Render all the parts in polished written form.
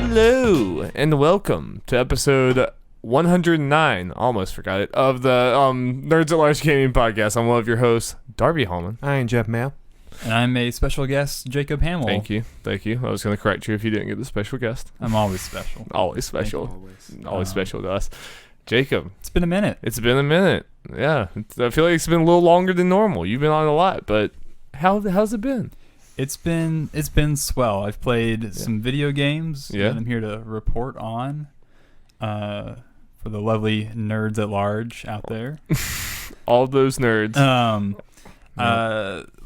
Hello and welcome to episode 109, almost forgot it, of the Nerds at Large Gaming Podcast. I'm one of your hosts, Darby Hallman. I am Jeff Mayo. And I'm a special guest, Jacob Hamill. Thank you. I was going to correct you if you didn't get the special guest. I'm always special. Always special. Always special to us. Jacob. It's been a minute. It's been a minute. Yeah. I feel like it's been a little longer than normal. You've been on a lot, but how's it been? It's been swell. I've played some video games that I'm here to report on for the lovely nerds at large out there. All those nerds.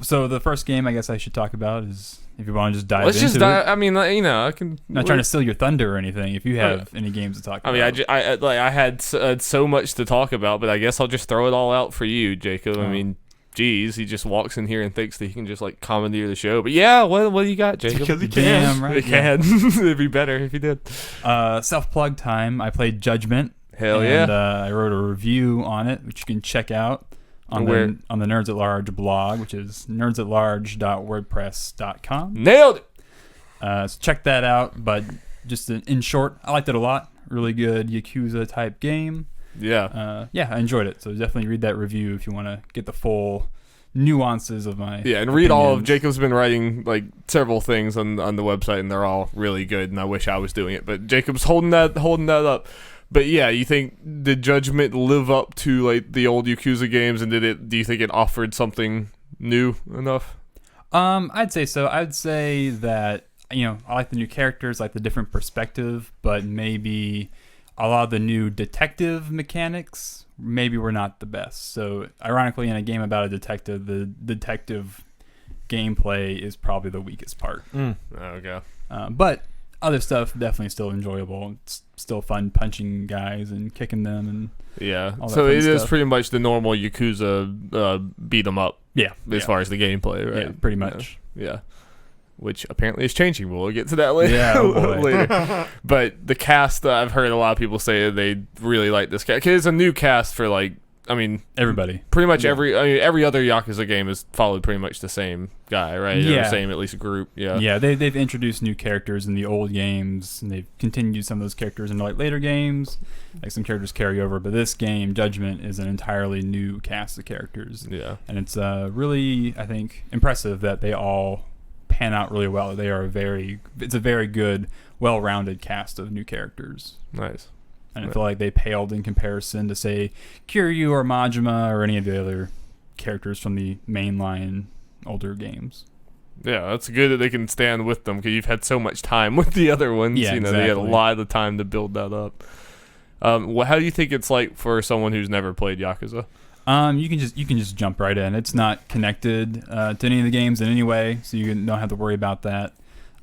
So the first game I guess I should talk about is, if you want to just dive Let's into just it. I mean, I can. Not trying to steal your thunder or anything. If you have any games to talk about. I mean, I had so much to talk about, but I guess I'll just throw it all out for you, Jacob. I mean, geez, he just walks in here and thinks that he can just like commandeer the show. But yeah, what do you got, Jacob? Because he can. Damn right. He can. It'd be better if he did. Self-plug time. I played Judgement. Hell and, yeah. I wrote a review on it, which you can check out on the Nerds at Large blog, which is nerdsatlarge.wordpress.com. Nailed it. So check that out. But just in short, I liked it a lot. Really good Yakuza type game. Yeah. I enjoyed it. So definitely read that review if you want to get the full nuances of my and read all of Jacob's been writing like several things on the website, and they're all really good, and I wish I was doing it, but Jacob's holding that up. But yeah, you think did Judgment live up to like the old Yakuza games, and do you think it offered something new enough? I'd say so. I'd say that, I like the new characters, like the different perspective, but maybe a lot of the new detective mechanics maybe were not the best. So ironically, in a game about a detective, the detective gameplay is probably the weakest part. Okay. But other stuff definitely still enjoyable. It's still fun punching guys and kicking them and all that so fun it stuff. is pretty much the normal Yakuza beat 'em up. As far as the gameplay, right? Yeah, pretty much. Yeah. Which apparently is changing. We'll get to that later. Yeah, later. But the cast, I've heard a lot of people say they really like this cast. 'Cause it's a new cast for everybody. Pretty much every other Yakuza game has followed pretty much the same guy, right? Yeah. Or same at least group. Yeah. Yeah, they've introduced new characters in the old games, and they've continued some of those characters into like later games. Like some characters carry over, but this game, Judgment, is an entirely new cast of characters. Yeah. And it's really, I think, impressive that they all pan out really well. It's a very good, well-rounded cast of new characters. Nice. And I feel like they paled in comparison to, say, Kiryu or Majima or any of the other characters from the mainline older games. Yeah, that's good that they can stand with them, because you've had so much time with the other ones. Yeah, They had a lot of time to build that up. How do you think it's like for someone who's never played Yakuza? You can just jump right in. It's not connected to any of the games in any way, so you don't have to worry about that.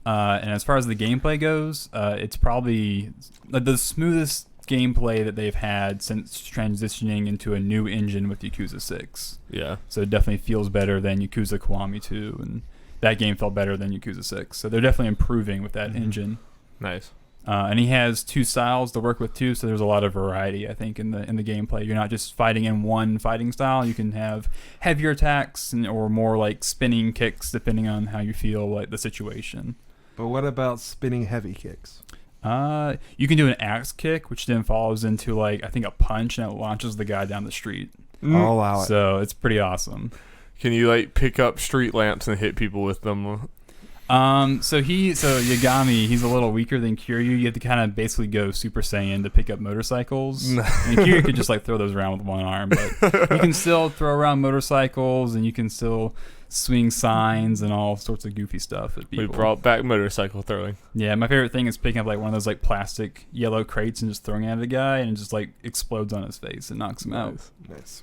And as far as the gameplay goes, it's probably the smoothest gameplay that they've had since transitioning into a new engine with Yakuza 6. Yeah. So it definitely feels better than Yakuza Kiwami 2, and that game felt better than Yakuza 6. So they're definitely improving with that engine. Nice. And he has two styles to work with too, so there's a lot of variety, I think, in the gameplay. You're not just fighting in one fighting style. You can have heavier attacks or more like spinning kicks, depending on how you feel like the situation. But what about spinning heavy kicks? You can do an axe kick, which then follows into like, I think, a punch, and it launches the guy down the street. I'll allow it. So it's pretty awesome. Can you like pick up street lamps and hit people with them? So Yagami, he's a little weaker than Kiryu. You have to kind of basically go Super Saiyan to pick up motorcycles. And Kiryu could just like throw those around with one arm, but you can still throw around motorcycles, and you can still swing signs and all sorts of goofy stuff at people. We brought back motorcycle throwing. Yeah, my favorite thing is picking up like one of those like plastic yellow crates and just throwing it at a guy, and it just like explodes on his face and knocks him out. Nice.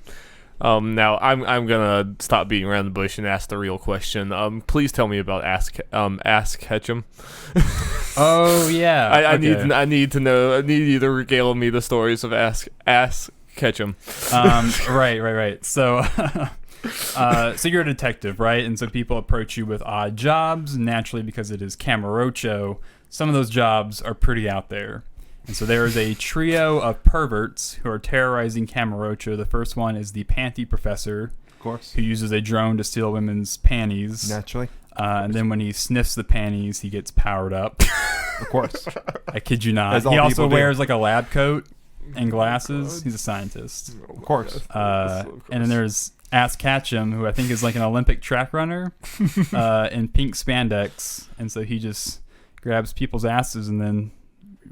Now I'm gonna stop beating around the bush and ask the real question. Please tell me about Ask Ketchum. Oh yeah, I need to know. I need you to regale me the stories of Ask Ketchum. Right. So So you're a detective, right? And so people approach you with odd jobs, naturally, because it is Kamurocho. Some of those jobs are pretty out there. And so there is a trio of perverts who are terrorizing Kamurocho. The first one is the Panty Professor, Of course. who uses a drone to steal women's panties. Naturally. And then when he sniffs the panties, he gets powered up. Of course. I kid you not. As all He also people do. wears like a lab coat and glasses. He's a scientist. Of course. And then there's Ass Ketchum, who I think is like an Olympic track runner in pink spandex. And so he just grabs people's asses and then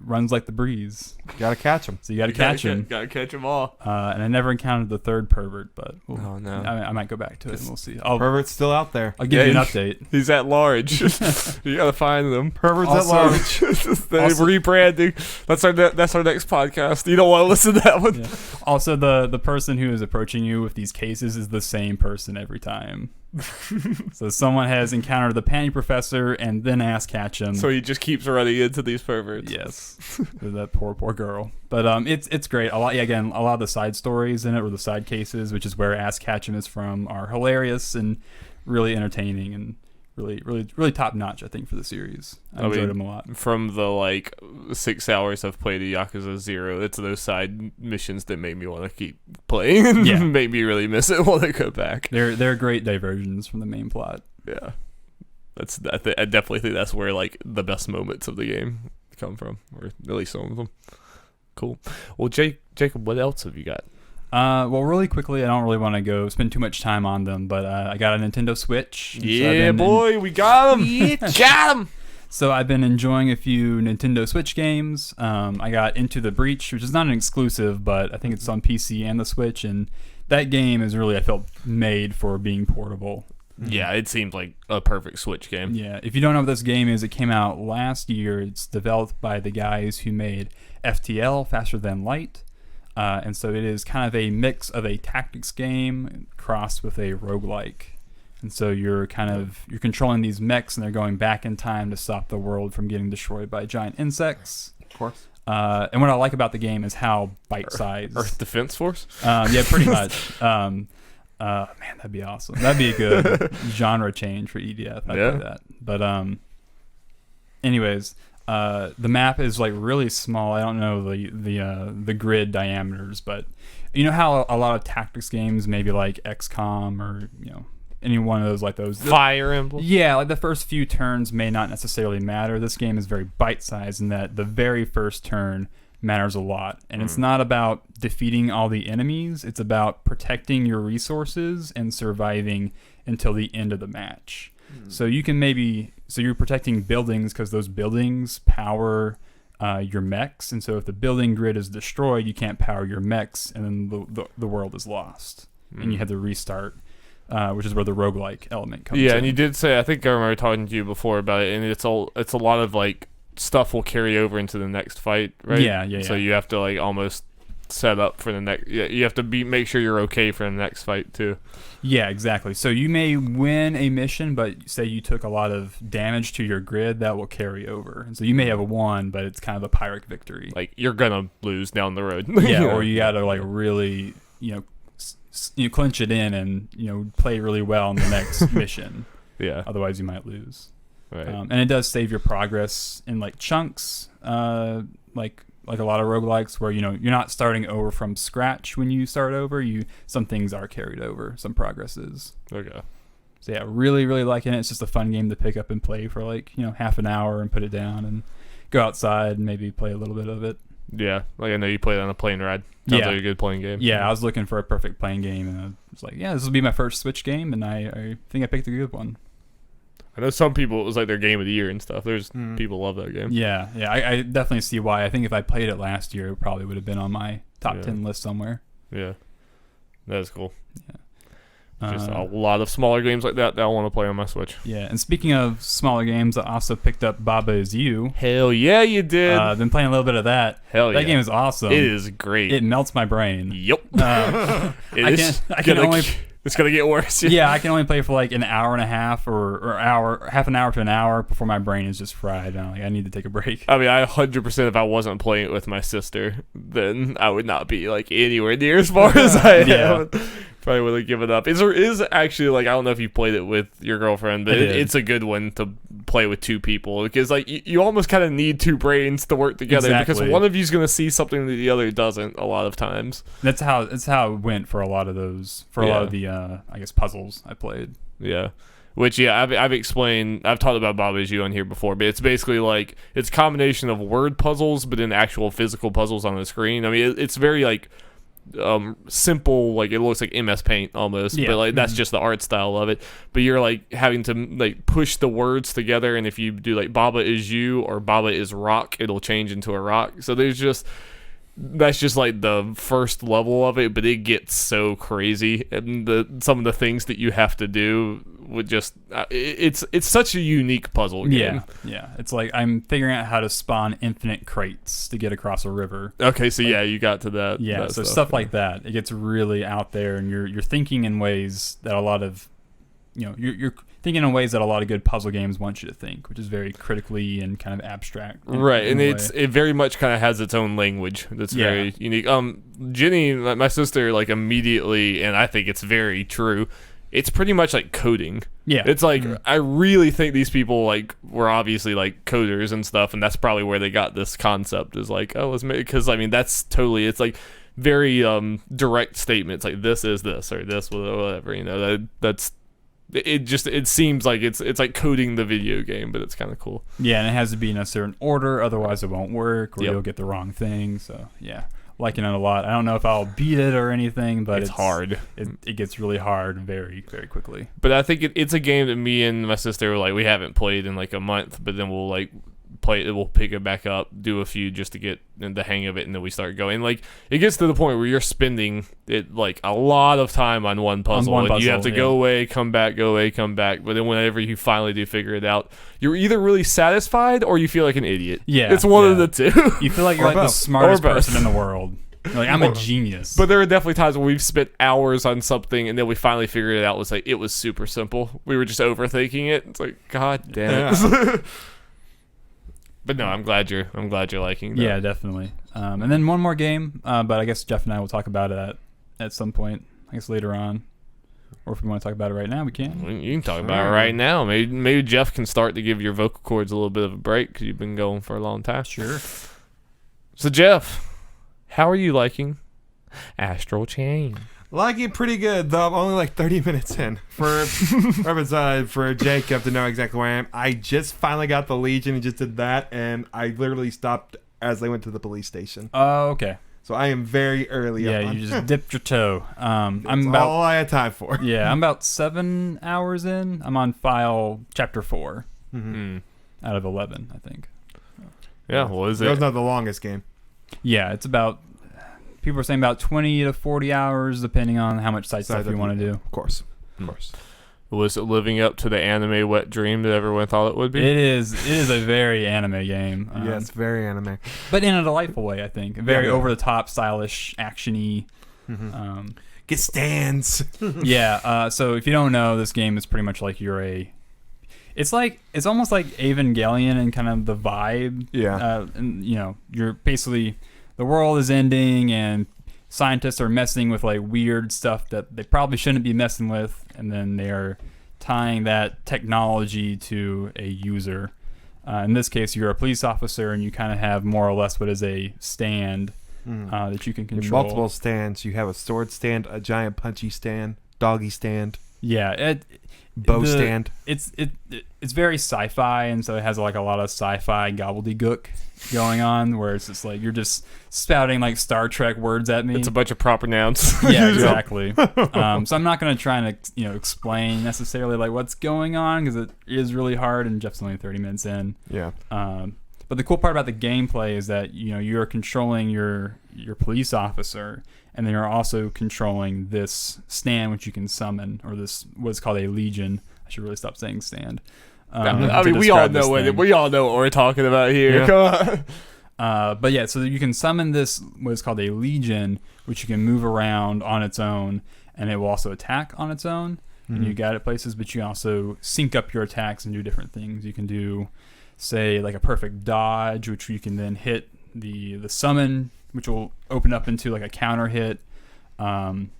runs like the breeze. Gotta catch him. So you got to catch him. Gotta catch them all. And I never encountered the third pervert, but Oh, no. I might go back to it and we'll see. I'll Pervert's still out there. give you an Yeah, update. He's at large. You gotta find them. Pervert's Also- at large. They're rebranding. That's our next podcast. You don't want to listen to that one. Yeah. Also, the person who is approaching you with these cases is the same person every time. So someone has encountered the panty professor and then Ass Ketchum. So he just keeps running into these perverts. Yes, that poor girl. But it's great. A lot of the side stories in it, or the side cases, which is where Ass Ketchum is from, are hilarious and really entertaining and really top notch. I think for the series, I enjoyed them a lot. From the 6 hours I've played Yakuza 0, it's those side missions that make me want to keep playing and Yeah. make me really miss it when I go back. They're great diversions from the main plot. Yeah, I definitely think that's where the best moments of the game come from, or at least some of them. Cool. Well, Jacob, what else have you got? Well, really quickly, I don't really want to go spend too much time on them, but I got a Nintendo Switch. Yeah, boy, we got him. Got him. So I've been enjoying a few Nintendo Switch games. I got Into the Breach, which is not an exclusive, but I think it's on PC and the Switch, and that game is really, I felt, made for being portable. Yeah, it seemed like a perfect Switch game. Yeah, if you don't know what this game is, it came out last year. It's developed by the guys who made FTL, Faster Than Light. And so it is kind of a mix of a tactics game crossed with a roguelike. And so you're controlling these mechs, and they're going back in time to stop the world from getting destroyed by giant insects. Of course. And what I like about the game is how bite-sized. Earth Defense Force. Yeah, pretty much. Man, that'd be awesome. That'd be a good genre change for EDF. I'd play that. But anyways, the map is really small. I don't know the grid diameters, but you know how a lot of tactics games, maybe like XCOM or any one of those Fire Emblem. Yeah, the first few turns may not necessarily matter. This game is very bite-sized in that the very first turn matters a lot. And it's not about defeating all the enemies. It's about protecting your resources and surviving until the end of the match. So you can you're protecting buildings because those buildings power your mechs. And so if the building grid is destroyed, you can't power your mechs, and then the world is lost. And you have to restart. Which is where the roguelike element comes in. Yeah, and you did say, I think I remember talking to you before about it, and it's a lot of stuff will carry over into the next fight, right? Yeah. So you have to almost set up for the next. Yeah, you have to make sure you're okay for the next fight too. Yeah, exactly. So you may win a mission, but say you took a lot of damage to your grid, that will carry over. And so you may have won, but it's kind of a Pyrrhic victory. You're gonna lose down the road. Yeah, or you gotta really clinch it in and play really well in the next mission. Yeah. Otherwise, you might lose. Right. And it does save your progress in chunks, like a lot of roguelikes where you're not starting over from scratch when you start over. Some things are carried over, some progress is. Okay. So yeah, really liking it. It's just a fun game to pick up and play for half an hour and put it down and go outside and maybe play a little bit of it. Yeah, I know you played on a plane ride. Sounds like a good playing game. Yeah, I was looking for a perfect playing game, and I was like, yeah, this will be my first Switch game, and I think I picked a good one. I know some people, it was their game of the year and stuff. There's people love that game. Yeah, I definitely see why. I think if I played it last year, it probably would have been on my top 10 list somewhere. Yeah, that is cool. Yeah. Just a lot of smaller games like that I want to play on my Switch. Yeah, and speaking of smaller games, I also picked up Baba Is You. Hell yeah, you did. I've been playing a little bit of that. Hell yeah. That game is awesome. It is great. It melts my brain. Yep. It's gonna get worse. Yeah, I can only play for an hour and a half or half an hour to an hour before my brain is just fried. I need to take a break. I mean, I 100% if I wasn't playing it with my sister, then I would not be anywhere near as far as I am. Probably would have given up. It is actually I don't know if you played it with your girlfriend, but it's a good one to play with two people because you almost kind of need two brains to work together because one of you's gonna see something that the other doesn't a lot of times. That's how it went for a lot of those a lot of the I guess puzzles I played. Yeah. Which, yeah, I've talked about Baba Is You on here before, but it's basically like, it's a combination of word puzzles, but then actual physical puzzles on the screen. I mean, it's very, like, simple, like, it looks like MS Paint almost, but, like, that's just the art style of it. But you're, like, having to, like, push the words together, and if you do, like, Baba Is You or Baba Is Rock, it'll change into a rock. So that's just like the first level of it, but it gets so crazy, and some of the things that you have to do would just it's such a unique puzzle game. Yeah. It's like I'm figuring out how to spawn infinite crates to get across a river. Okay, so like, you got to that. Yeah, that so stuff like that. It gets really out there, and you're thinking in ways that a lot of, you're thinking in ways that a lot of good puzzle games want you to think, which is very critically and kind of abstract. Right, and it very much kind of has its own language that's very unique. Jenny, my sister, like immediately, and I think it's very true, it's pretty much like coding. Yeah. It's like, I really think these people like were obviously like coders and stuff, and that's probably where they got this concept, is like, oh, let's make, because I mean, that's totally, it's like very direct statements, like this is this, or this, whatever, that's, it seems like it's like coding the video game, but it's kind of cool. Yeah, and it has to be in a certain order, otherwise it won't work, or you'll get the wrong thing. So yeah, liking it a lot. I don't know if I'll beat it or anything, but it's hard. It gets really hard very, very quickly. But I think it's a game that me and my sister we haven't played in like a month, but then we'll like play it, we'll pick it back up, do a few just to get the hang of it, and then we start going. Like, it gets to the point where you're spending it like a lot of time on one puzzle, and you have to go away, come back, go away, come back. But then whenever you finally do figure it out, you're either really satisfied or you feel like an idiot. Yeah, it's one of the two. You feel like you're like the smartest person in the world. You're like, I'm a genius. But there are definitely times where we've spent hours on something, and then we finally figured it out. It was super simple. We were just overthinking it. It's like, god damn it. But no, I'm glad you're liking that. Yeah, definitely. And then one more game, but I guess Jeff and I will talk about it at some point, I guess later on. Or if we want to talk about it right now, we can. You can talk about it right now. Maybe Jeff can start to give your vocal cords a little bit of a break, because you've been going for a long time. Sure. So Jeff, how are you liking Astral Chain? Liking it pretty good, though I'm only like 30 minutes in. For Jacob to know exactly where I am, I just finally got the Legion and just did that, and I literally stopped as I went to the police station. Oh, okay. So I am very early. Yeah, you just dipped your toe. That's all I had time for. Yeah, I'm about 7 hours in. I'm on file chapter 4 out of 11, I think. Yeah, what is it? That was not the longest game. Yeah, it's about... People are saying about 20 to 40 hours, depending on how much side stuff you want to do. Of course. Was it living up to the anime wet dream that everyone thought it would be? It is a very anime game. Yes, very anime. But in a delightful way, I think. Very over-the-top, stylish, action-y. Get stands. Yeah, so if you don't know, this game is pretty much like it's almost like Evangelion and kind of the vibe. Yeah. And, you're basically... The world is ending, and scientists are messing with like weird stuff that they probably shouldn't be messing with, and then they're tying that technology to a user. In this case, you're a police officer, and you kind of have more or less what is a stand that you can control. Multiple stands. You have a sword stand, a giant punchy stand, doggy stand. Yeah, stand. It's very sci-fi, and so it has like a lot of sci-fi gobbledygook going on, where it's just like you're just spouting like Star Trek words at me. It's a bunch of proper nouns. Yeah, exactly. So I'm not going to try and explain necessarily like what's going on, because it is really hard, and Jeff's only 30 minutes in. Yeah. But the cool part about the gameplay is that you're controlling your police officer, and then you're also controlling this stand which you can summon, or this what's called a legion. I should really stop saying stand. I mean, we all know what we're talking about here. Yeah. Come on. But yeah, so you can summon this what's called a legion, which you can move around on its own, and it will also attack on its own. And you guide it places, but you also sync up your attacks and do different things. You can do, say, like a perfect dodge, which you can then hit the summon, which will open up into like a counter hit. And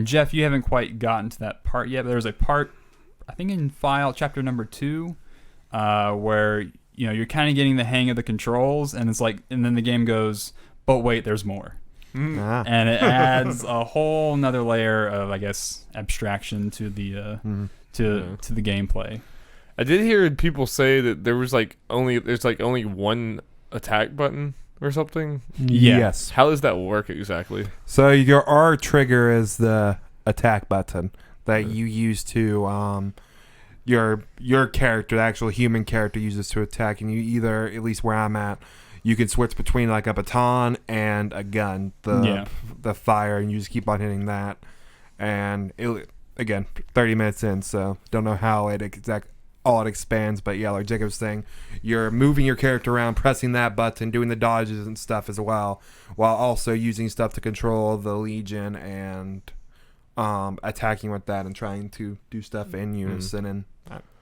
Jeff, you haven't quite gotten to that part yet, but there's a part, I think in file chapter number 2, where you're kind of getting the hang of the controls, and it's like, and then the game goes, but wait, there's more. And it adds a whole nother layer of, I guess, abstraction to the to the gameplay. I did hear people say that there's only one attack button or something. Yeah. Yes. How does that work exactly? So your R trigger is the attack button that you use to your character, the actual human character, uses to attack, and you either, at least where I'm at, you can switch between like a baton and a gun, the fire, and you just keep on hitting that. And again, 30 minutes in, so don't know how it expands, but yeah, like Jacob was saying, you're moving your character around, pressing that button, doing the dodges and stuff as well, while also using stuff to control the Legion and attacking with that and trying to do stuff in unison. And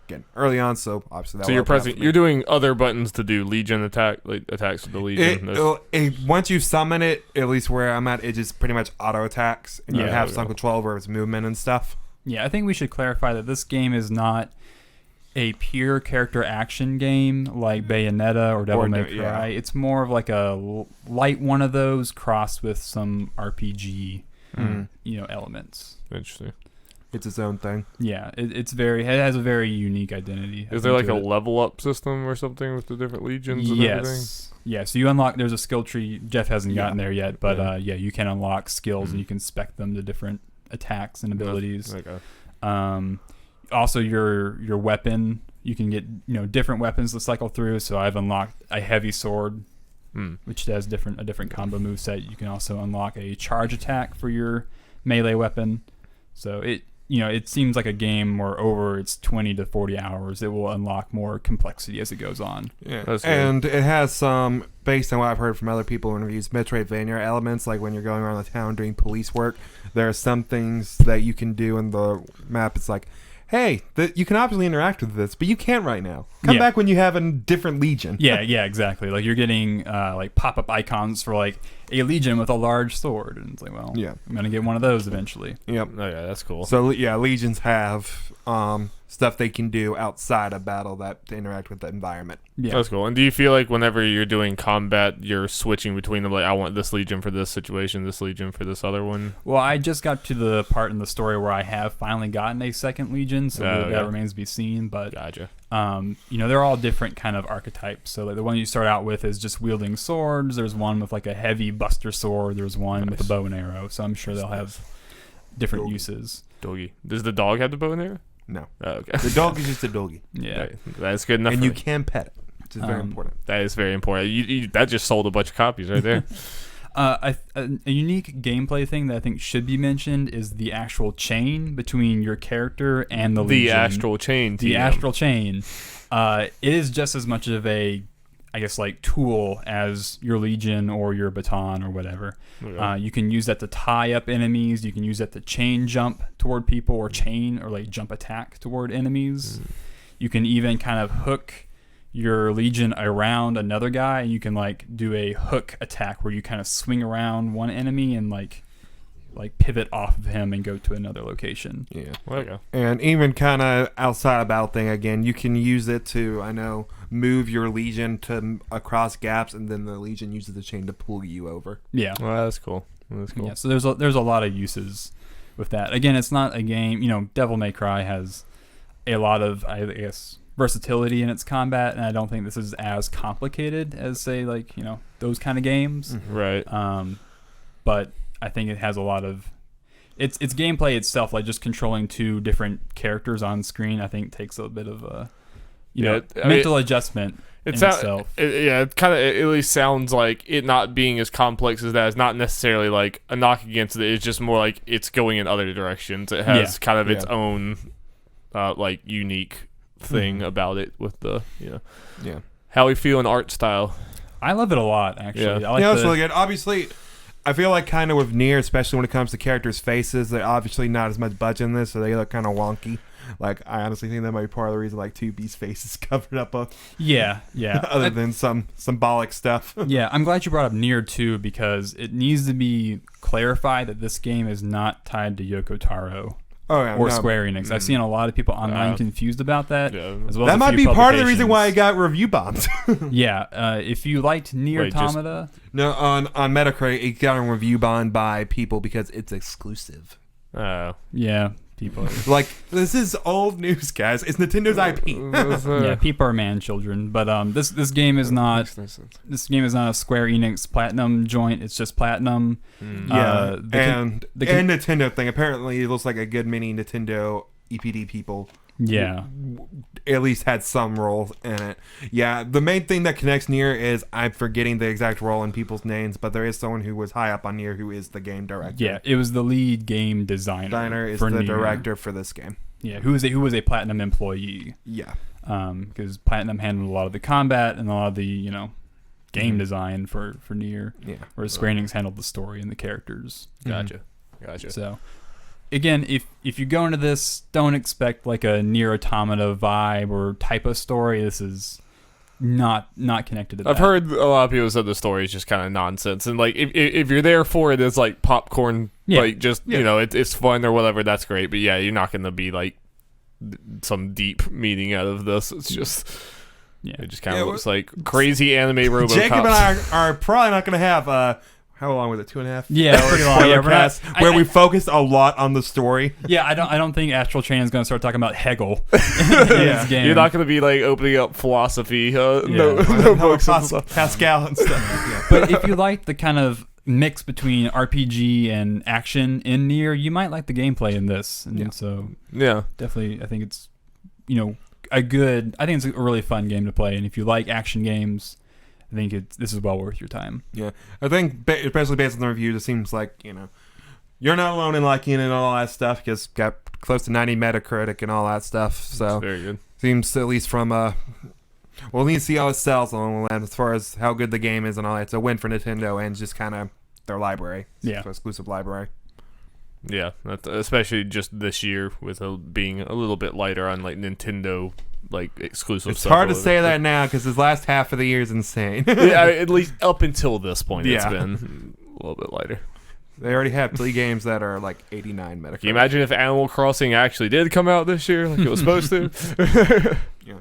again, early on, so obviously that. So you're doing other buttons to do Legion attacks with the Legion. Once you summon it, at least where I'm at, it just pretty much auto attacks, and you have some control over its movement and stuff. Yeah, I think we should clarify that this game is not a pure character action game like Bayonetta or Devil May Cry. Yeah. It's more of like a light one of those crossed with some RPG, elements. Interesting. It's its own thing. Yeah, it has a very unique identity. Is there like a level up system or something with the different legions and everything? Yeah, so you unlock, there's a skill tree. Jeff hasn't gotten there yet, but you can unlock skills and you can spec them to different attacks and abilities. Okay. Also, your weapon, you can get different weapons to cycle through. So I've unlocked a heavy sword, which has a different combo moveset. You can also unlock a charge attack for your melee weapon. So it seems like a game where over its 20 to 40 hours, it will unlock more complexity as it goes on. Yeah, and it has some, based on what I've heard from other people in reviews, Metroidvania elements, like when you're going around the town doing police work. There are some things that you can do in the map. It's like, hey, you can obviously interact with this, but you can't right now. Come back when you have a different Legion. Yeah, exactly. Like you're getting like pop-up icons for like a Legion with a large sword, and it's like, well, I'm gonna get one of those eventually. Yep. Oh yeah, that's cool. So yeah, Legions have stuff they can do outside of battle to interact with the environment. Yeah, that's cool. And do you feel like whenever you're doing combat, you're switching between them? Like, I want this Legion for this situation, this Legion for this other one. Well, I just got to the part in the story where I have finally gotten a second Legion, so that remains to be seen. But gotcha. They're all different kind of archetypes. So like the one you start out with is just wielding swords. There's one with like a heavy buster sword. There's one with a bow and arrow. So I'm sure they'll have different uses. Doggy. Does the dog have the bow and arrow? No. Oh, okay. The dog is just a doggy. Yeah. Right. That's good enough. And you can pet it, which is very important. That is very important. That just sold a bunch of copies right there. A unique gameplay thing that I think should be mentioned is the actual chain between your character and the Legion. The Astral Chain. The Astral Chain. It is just as much of a, I guess, like tool as your Legion or your baton or whatever. Okay. You can use that to tie up enemies. You can use that to chain jump toward people, or chain or like jump attack toward enemies. You can even kind of hook your Legion around another guy, and you can like do a hook attack where you kind of swing around one enemy and like pivot off of him and go to another location. Yeah. Okay. And even kind of outside of battle thing, again, you can use it to, move your Legion to across gaps, and then the Legion uses the chain to pull you over. Yeah. Well, that's cool. Yeah, so there's a lot of uses with that. Again, it's not a game, Devil May Cry has a lot of, I guess, versatility in its combat, and I don't think this is as complicated as, say, like, those kind of games. Right. But I think it has a lot of its gameplay itself, like just controlling two different characters on screen, I think takes a bit of a mental adjustment in itself. It kind of at least sounds like it not being as complex as that is not necessarily like a knock against it. It's just more like it's going in other directions. It has kind of its own like unique thing about it with the how we feel in art style. I love it a lot, actually. Yeah, I like it's really good. Obviously, I feel like kind of with Nier, especially when it comes to characters' faces, they're obviously not as much budget in this, so they look kind of wonky. Like, I honestly think that might be part of the reason, like, 2B's face is covered up. Yeah. Other than some symbolic stuff. Yeah, I'm glad you brought up Nier 2, because it needs to be clarified that this game is not tied to Yoko Taro. Or Square Enix. I've seen a lot of people online confused about that. Yeah. As well that as might be part of the reason why it got review bombed. Yeah, if you liked Nier Automata... No, on Metacritic, it got a review bombed by people because it's exclusive. Yeah, People are, Like, this is old news, guys. It's Nintendo's IP. yeah, people are man children. But this game is not a Square Enix Platinum joint. It's just Platinum. Yeah, and Nintendo thing. Apparently, it looks like a good many Nintendo EPD people. Yeah, at least had some role in it. Yeah, the main thing that connects Nier is I'm forgetting the exact role in people's names, but there is someone who was high up on Nier who is the game director. Yeah, it was the lead game designer. Designer is for the Nier. director for this game. Yeah, who was a Platinum employee. Yeah, because Platinum handled a lot of the combat and a lot of the game design for Nier. Yeah, whereas Square Enix handled the story and the characters. Gotcha. So, again, if you go into this, don't expect like a Nier Automata vibe or type of story. This is not connected to that. I've heard a lot of people said the story is just kind of nonsense, and like if you're there for it, it's like popcorn. Yeah. Like just it's fun or whatever. That's great, but yeah, you're not gonna be like some deep meaning out of this. It's just it just kind of looks like crazy anime robot. Jacob and I are probably not going to have how long was it? 2.5? Yeah, pretty long. Yeah, where we focused a lot on the story. Yeah, I don't think Astral Chain is going to start talking about Hegel in this game. You're not going to be like opening up philosophy notebooks and stuff. Pascal and stuff. But if you like the kind of mix between RPG and action in Nier, you might like the gameplay in this. And so definitely, I think it's I think it's a really fun game to play. And if you like action games, I think this is well worth your time. Yeah, I think especially based on the reviews, it seems like you're not alone in liking it and all that stuff. Because got close to 90 Metacritic and all that stuff. So that's very good. Seems at least from we'll need to see how it sells on as far as how good the game is and all that. It's a win for Nintendo and just kind of their library. Yeah, exclusive library. Yeah, especially just this year with being a little bit lighter on like Nintendo like exclusive it's stuff. Hard to say that now because this last half of the year is insane. Yeah, at least up until this point, it's been a little bit lighter. They already have 3 games that are like 89 Metacritic. Can you imagine if Animal Crossing actually did come out this year like it was supposed to? Yeah.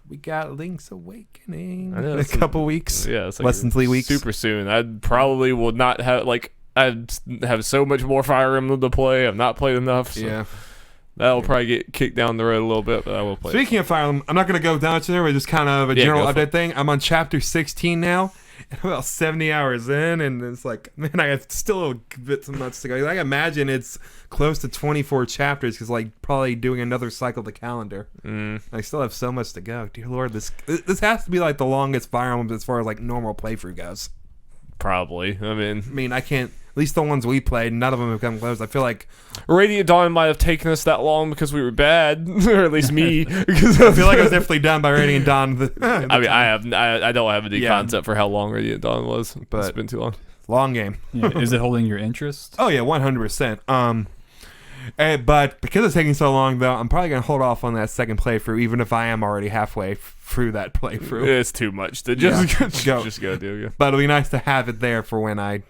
We got Link's Awakening in a couple weeks. Yeah, it's like less than 3 weeks. Super soon. I probably will not have I'd have so much more Fire Emblem to play. I've not played enough. So. Yeah. That'll probably get kicked down the road a little bit, but I will play. Speaking of Fire Emblem, I'm not going to go down to there, but just kind of a general update thing. I'm on chapter 16 now, and I'm about 70 hours in, and it's like, man, I have still a bit much to go. I imagine it's close to 24 chapters, because like probably doing another cycle of the calendar. I still have so much to go. Dear Lord, this has to be like the longest Fire Emblem as far as like normal playthrough goes. Probably. I mean, I can't. At least the ones we played, none of them have come close. I feel like Radiant Dawn might have taken us that long because we were bad, or at least me. Because I feel like I was definitely done by Radiant Dawn. I don't have any concept for how long Radiant Dawn was, but it's been too long. Long game. Yeah, is it holding your interest? Oh yeah, 100%. But because it's taking so long, though, I'm probably gonna hold off on that second playthrough, even if I am already halfway through that playthrough. It's too much to just go do. Yeah. But it'll be nice to have it there for when I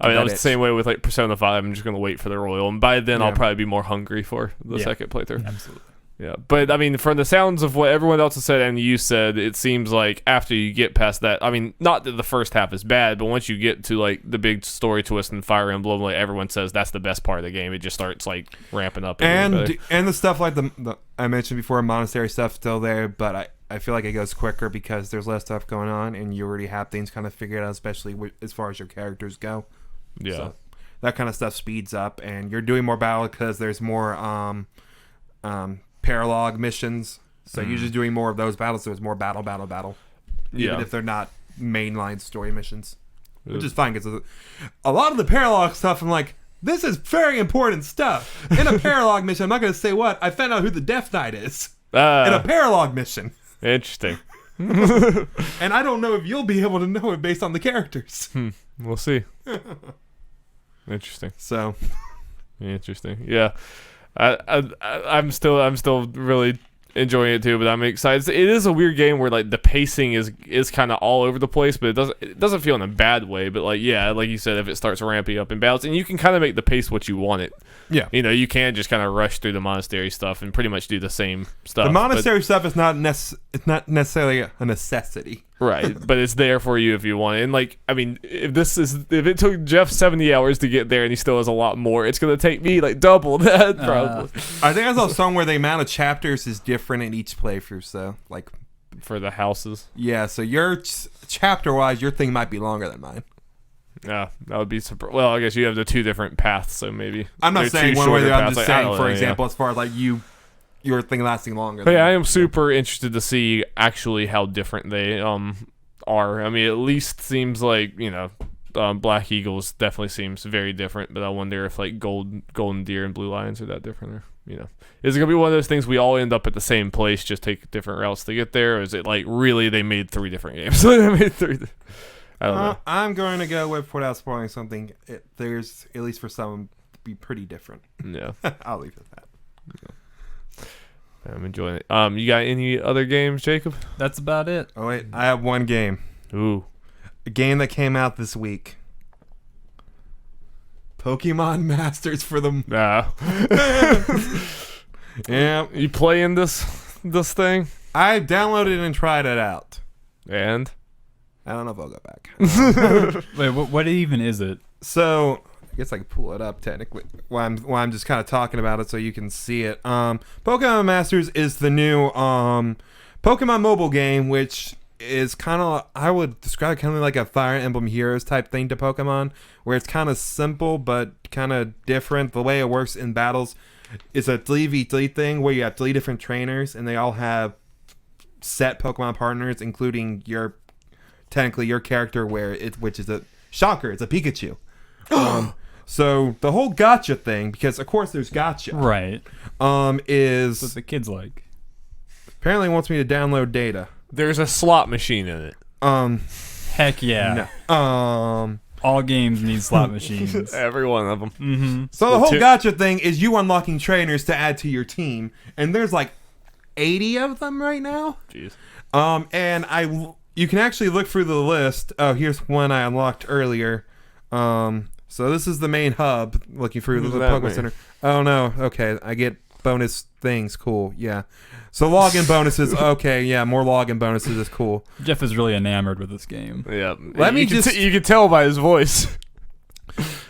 I was the same way with like Persona 5. I'm just gonna wait for the Royal, and by then I'll probably be more hungry for the second playthrough. Absolutely. Yeah, but I mean, from the sounds of what everyone else has said and you said, it seems like after you get past that, I mean, not that the first half is bad, but once you get to like the big story twist in Fire Emblem, like everyone says that's the best part of the game. It just starts like ramping up. And the stuff like the I mentioned before, monastery stuff still there, but I feel like it goes quicker because there's less stuff going on, and you already have things kind of figured out, especially as far as your characters go. Yeah. So that kind of stuff speeds up, and you're doing more battle because there's more paralog missions. So you're just doing more of those battles, so it's more battle. Even if they're not mainline story missions. Which is fine, because a lot of the paralog stuff, I'm like, this is very important stuff. In a paralog mission, I'm not going to say what, I found out who the Death Knight is. In a paralog mission. Interesting. And I don't know if you'll be able to know it based on the characters. We'll see. Interesting. So, interesting. Yeah, I'm still really enjoying it too, but I'm excited. It is a weird game where like the pacing is kind of all over the place, but it doesn't feel in a bad way. But like like you said, if it starts ramping up in battles, and you can kind of make the pace what you want it. Yeah, you can just kind of rush through the monastery stuff and pretty much do the same stuff. The monastery stuff is not necessarily a necessity. Right, but it's there for you if you want it. And like, I mean, if it took Jeff 70 hours to get there and he still has a lot more, it's gonna take me like double that probably. I think I saw somewhere the amount of chapters is different in each playthrough. So like, For the houses. yeah, so your chapter wise, your thing might be longer than mine. Yeah, that would be super. Well, I guess you have the two different paths, so maybe. I'm not they're saying two one way or the shorter other. I'm paths, just like, I saying, don't for know, example, as far as like your thing lasting longer. But than yeah, I am super interested to see actually how different they are. I mean, at least seems like, you know, Black Eagles definitely seems very different, but I wonder if like Golden Deer and Blue Lions are that different, or, you know, is it gonna be one of those things we all end up at the same place, just take different routes to get there, or is it like really they made 3 different games? They made 3. I don't know. I'm going to go with, without spoiling something, there's at least for some be pretty different. Yeah, I'll leave it at that. I'm enjoying it. You got any other games, Jacob? That's about it. Oh wait, I have one game. Ooh, A game that came out this week. Pokemon Masters for the... nah. Yeah. You playing this thing? I downloaded and tried it out. And I don't know if I'll go back. Wait, what even is it? So, I guess I can pull it up technically while I'm just kind of talking about it so you can see it. Pokemon Masters is the new Pokemon mobile game, which is kind of, I would describe kind of like a Fire Emblem Heroes type thing to Pokemon, where it's kind of simple but kind of different. The way it works in battles is a 3v3 thing where you have 3 different trainers and they all have set Pokemon partners, including technically your character, which is a shocker, it's a Pikachu. So the whole gotcha thing, because of course there's gotcha, Right. is That's what the kids like. apparently wants me to download data. there's a slot machine in it. Heck yeah. No. All games need slot machines. Every one of them. Mm-hmm. So the whole gotcha thing is you unlocking trainers to add to your team, and there's like 80 of them right now. Jeez. And you can actually look through the list. Oh, here's one I unlocked earlier. So this is the main hub. Looking through the Pokemon Center. Oh no. Okay, I get bonus things. Cool. Yeah. So login bonuses. Okay. Yeah. More login bonuses is cool. Jeff is really enamored with this game. Yeah. You can tell by his voice.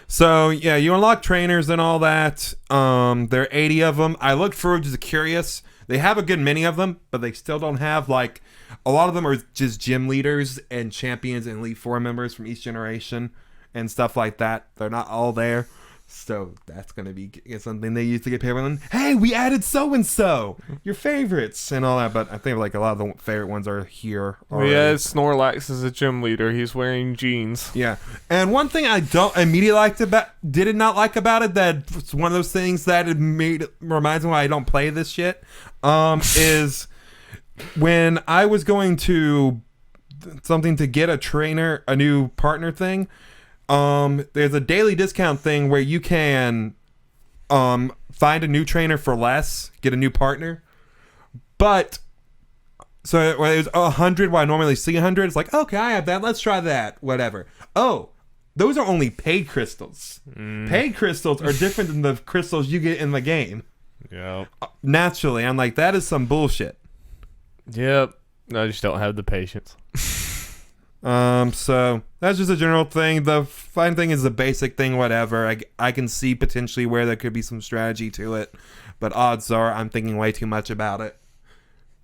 So yeah, you unlock trainers and all that. There are 80 of them. I looked through just curious. They have a good many of them, but they still don't have like a lot of them are just gym leaders and champions and Elite Four members from each generation and stuff like that. They're not all there. So that's going to be something they use to get people. Hey, we added so-and-so, your favorites and all that. But I think like a lot of the favorite ones are here already. Yeah, Snorlax is a gym leader. He's wearing jeans. Yeah. And one thing I did not like about it, that's one of those things that reminds me why I don't play this shit, is when I was going to something to get a new partner thing, there's a daily discount thing where you can find a new trainer for less, get a new partner. But so it was 100 while I normally see 100. It's like, okay, I have that. Let's try that. Whatever. Oh, those are only paid crystals. Paid crystals are different than the crystals you get in the game. Yep. Naturally, I'm like, that is some bullshit. Yep. I just don't have the patience. So that's just a general thing. The fine thing is the basic thing, whatever. I can see potentially where there could be some strategy to it, but odds are I'm thinking way too much about it.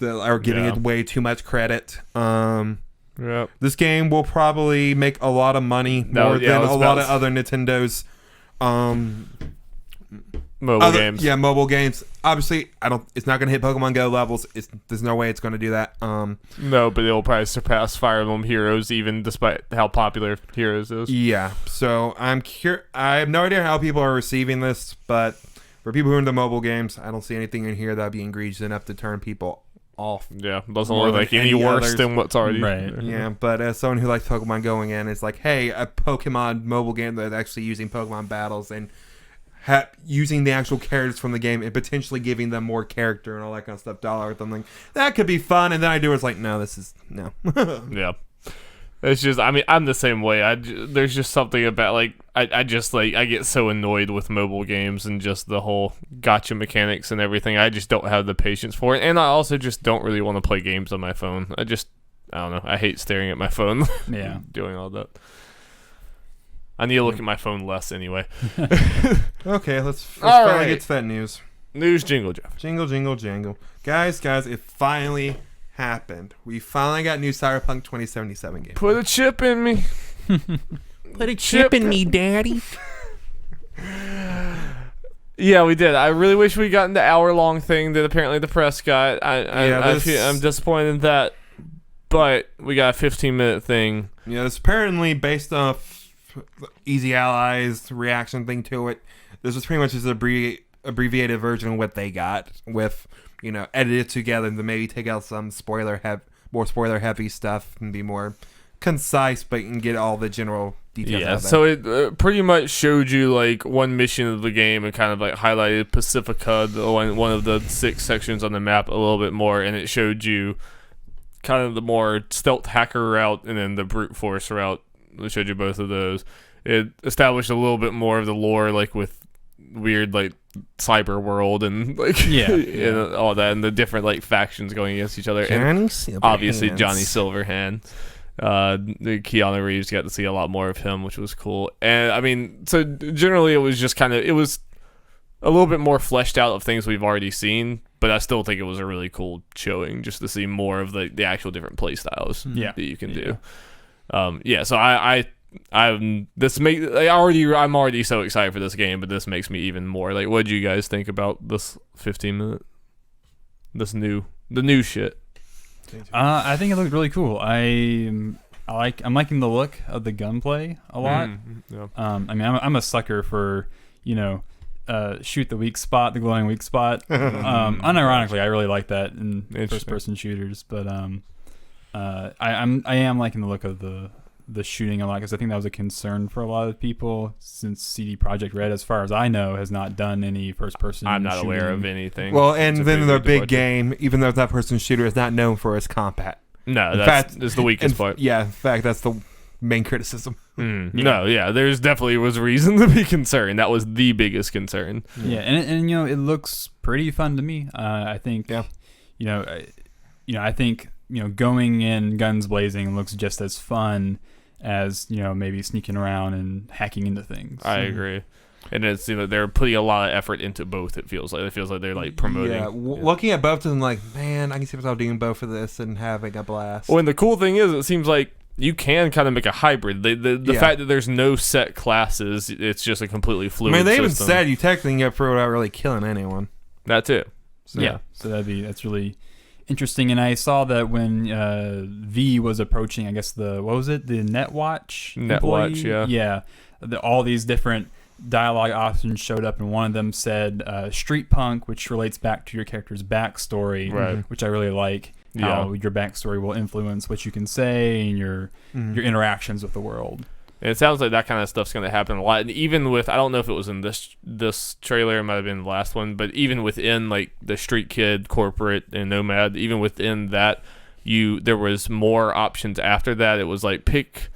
Or giving it way too much credit. Yep. This game will probably make a lot of money more than a lot of other Nintendo's mobile games. Yeah, mobile games. Obviously, it's not going to hit Pokemon Go levels. There's no way it's going to do that. No, but it'll probably surpass Fire Emblem Heroes, even despite how popular Heroes is. Yeah. So I have no idea how people are receiving this, but for people who are into mobile games, I don't see anything in here that'd be egregious enough to turn people off. Yeah, doesn't look like any worse than what's already right. Yeah, but as someone who likes Pokemon going in, it's like, hey, a Pokemon mobile game that's actually using Pokemon battles and using the actual characters from the game and potentially giving them more character and all that kind of stuff, or something that could be fun. And then I do it's like, no, this is no. Yeah. It's just, I mean, I'm the same way. There's just something about, like, I just, like, I get so annoyed with mobile games and just the whole gotcha mechanics and everything. I just don't have the patience for it. And I also just don't really want to play games on my phone. I don't know. I hate staring at my phone. Yeah. Doing all that. I need to look at my phone less anyway. Okay, let's All finally right. get to that news. News jingle, Jeff. Jingle, jingle, jingle. Guys, it finally happened. We finally got new Cyberpunk 2077 game. Put a chip in me. Put a chip in me, Daddy. Yeah, we did. I really wish we gotten the hour-long thing that apparently the press got. I'm disappointed in that. But we got a 15-minute thing. Yeah, it's apparently based off Easy Allies reaction thing to it. This was pretty much just an abbreviated version of what they got with, edited together to maybe take out some more spoiler-heavy stuff and be more concise, but you can get all the general details out of that. So it pretty much showed you like one mission of the game and kind of like highlighted Pacifica, one of the 6 sections on the map, a little bit more, and it showed you kind of the more stealth hacker route and then the brute force route. It showed you both of those. It established a little bit more of the lore, like with weird like cyber world and like and all that, and the different like factions going against each other. Johnny Silverhand. Keanu Reeves got to see a lot more of him, which was cool. And I mean, so generally it was just it was a little bit more fleshed out of things we've already seen, but I still think it was a really cool showing just to see more of the actual different play styles that you can do. So I'm already so excited for this game, but this makes me even more like, what do you guys think about this 15-minute, the new shit? I think it looked really cool. I'm liking the look of the gunplay a lot. I mean, I'm a sucker for shoot the weak spot, the glowing weak spot. Unironically, I really like that in first-person shooters. But I am liking the look of the shooting a lot, because I think that was a concern for a lot of people since CD Projekt Red, as far as I know, has not done any first-person. I'm not shooting. aware of anything. Well, and then the big game, even though that person shooter is not known for its combat. No, that's the weakest part. Yeah, in fact, that's the main criticism. No, there's definitely was reason to be concerned. That was the biggest concern. Yeah, and it looks pretty fun to me. I think. I think going in guns blazing looks just as fun as maybe sneaking around and hacking into things. I agree. And it's they're putting a lot of effort into both. It feels like they're like promoting. Yeah, looking at both of them, like, man, I can see myself doing both of this and having a blast. Well, and the cool thing is, it seems like you can kind of make a hybrid. The fact that there's no set classes, it's just a completely fluid. I mean, they even system. said you technically can get through without really killing anyone. That too. So, so that's really interesting. And I saw that when V was approaching, I guess the Netwatch employee? All these different dialogue options showed up, and one of them said Street Punk, which relates back to your character's backstory, which I really like. How your backstory will influence what you can say and your interactions with the world. And it sounds like that kind of stuff's going to happen a lot. And even with, I don't know if it was in this trailer, it might have been the last one, but even within like the Street Kid, Corporate, and Nomad, even within that, there was more options after that. It was like, pick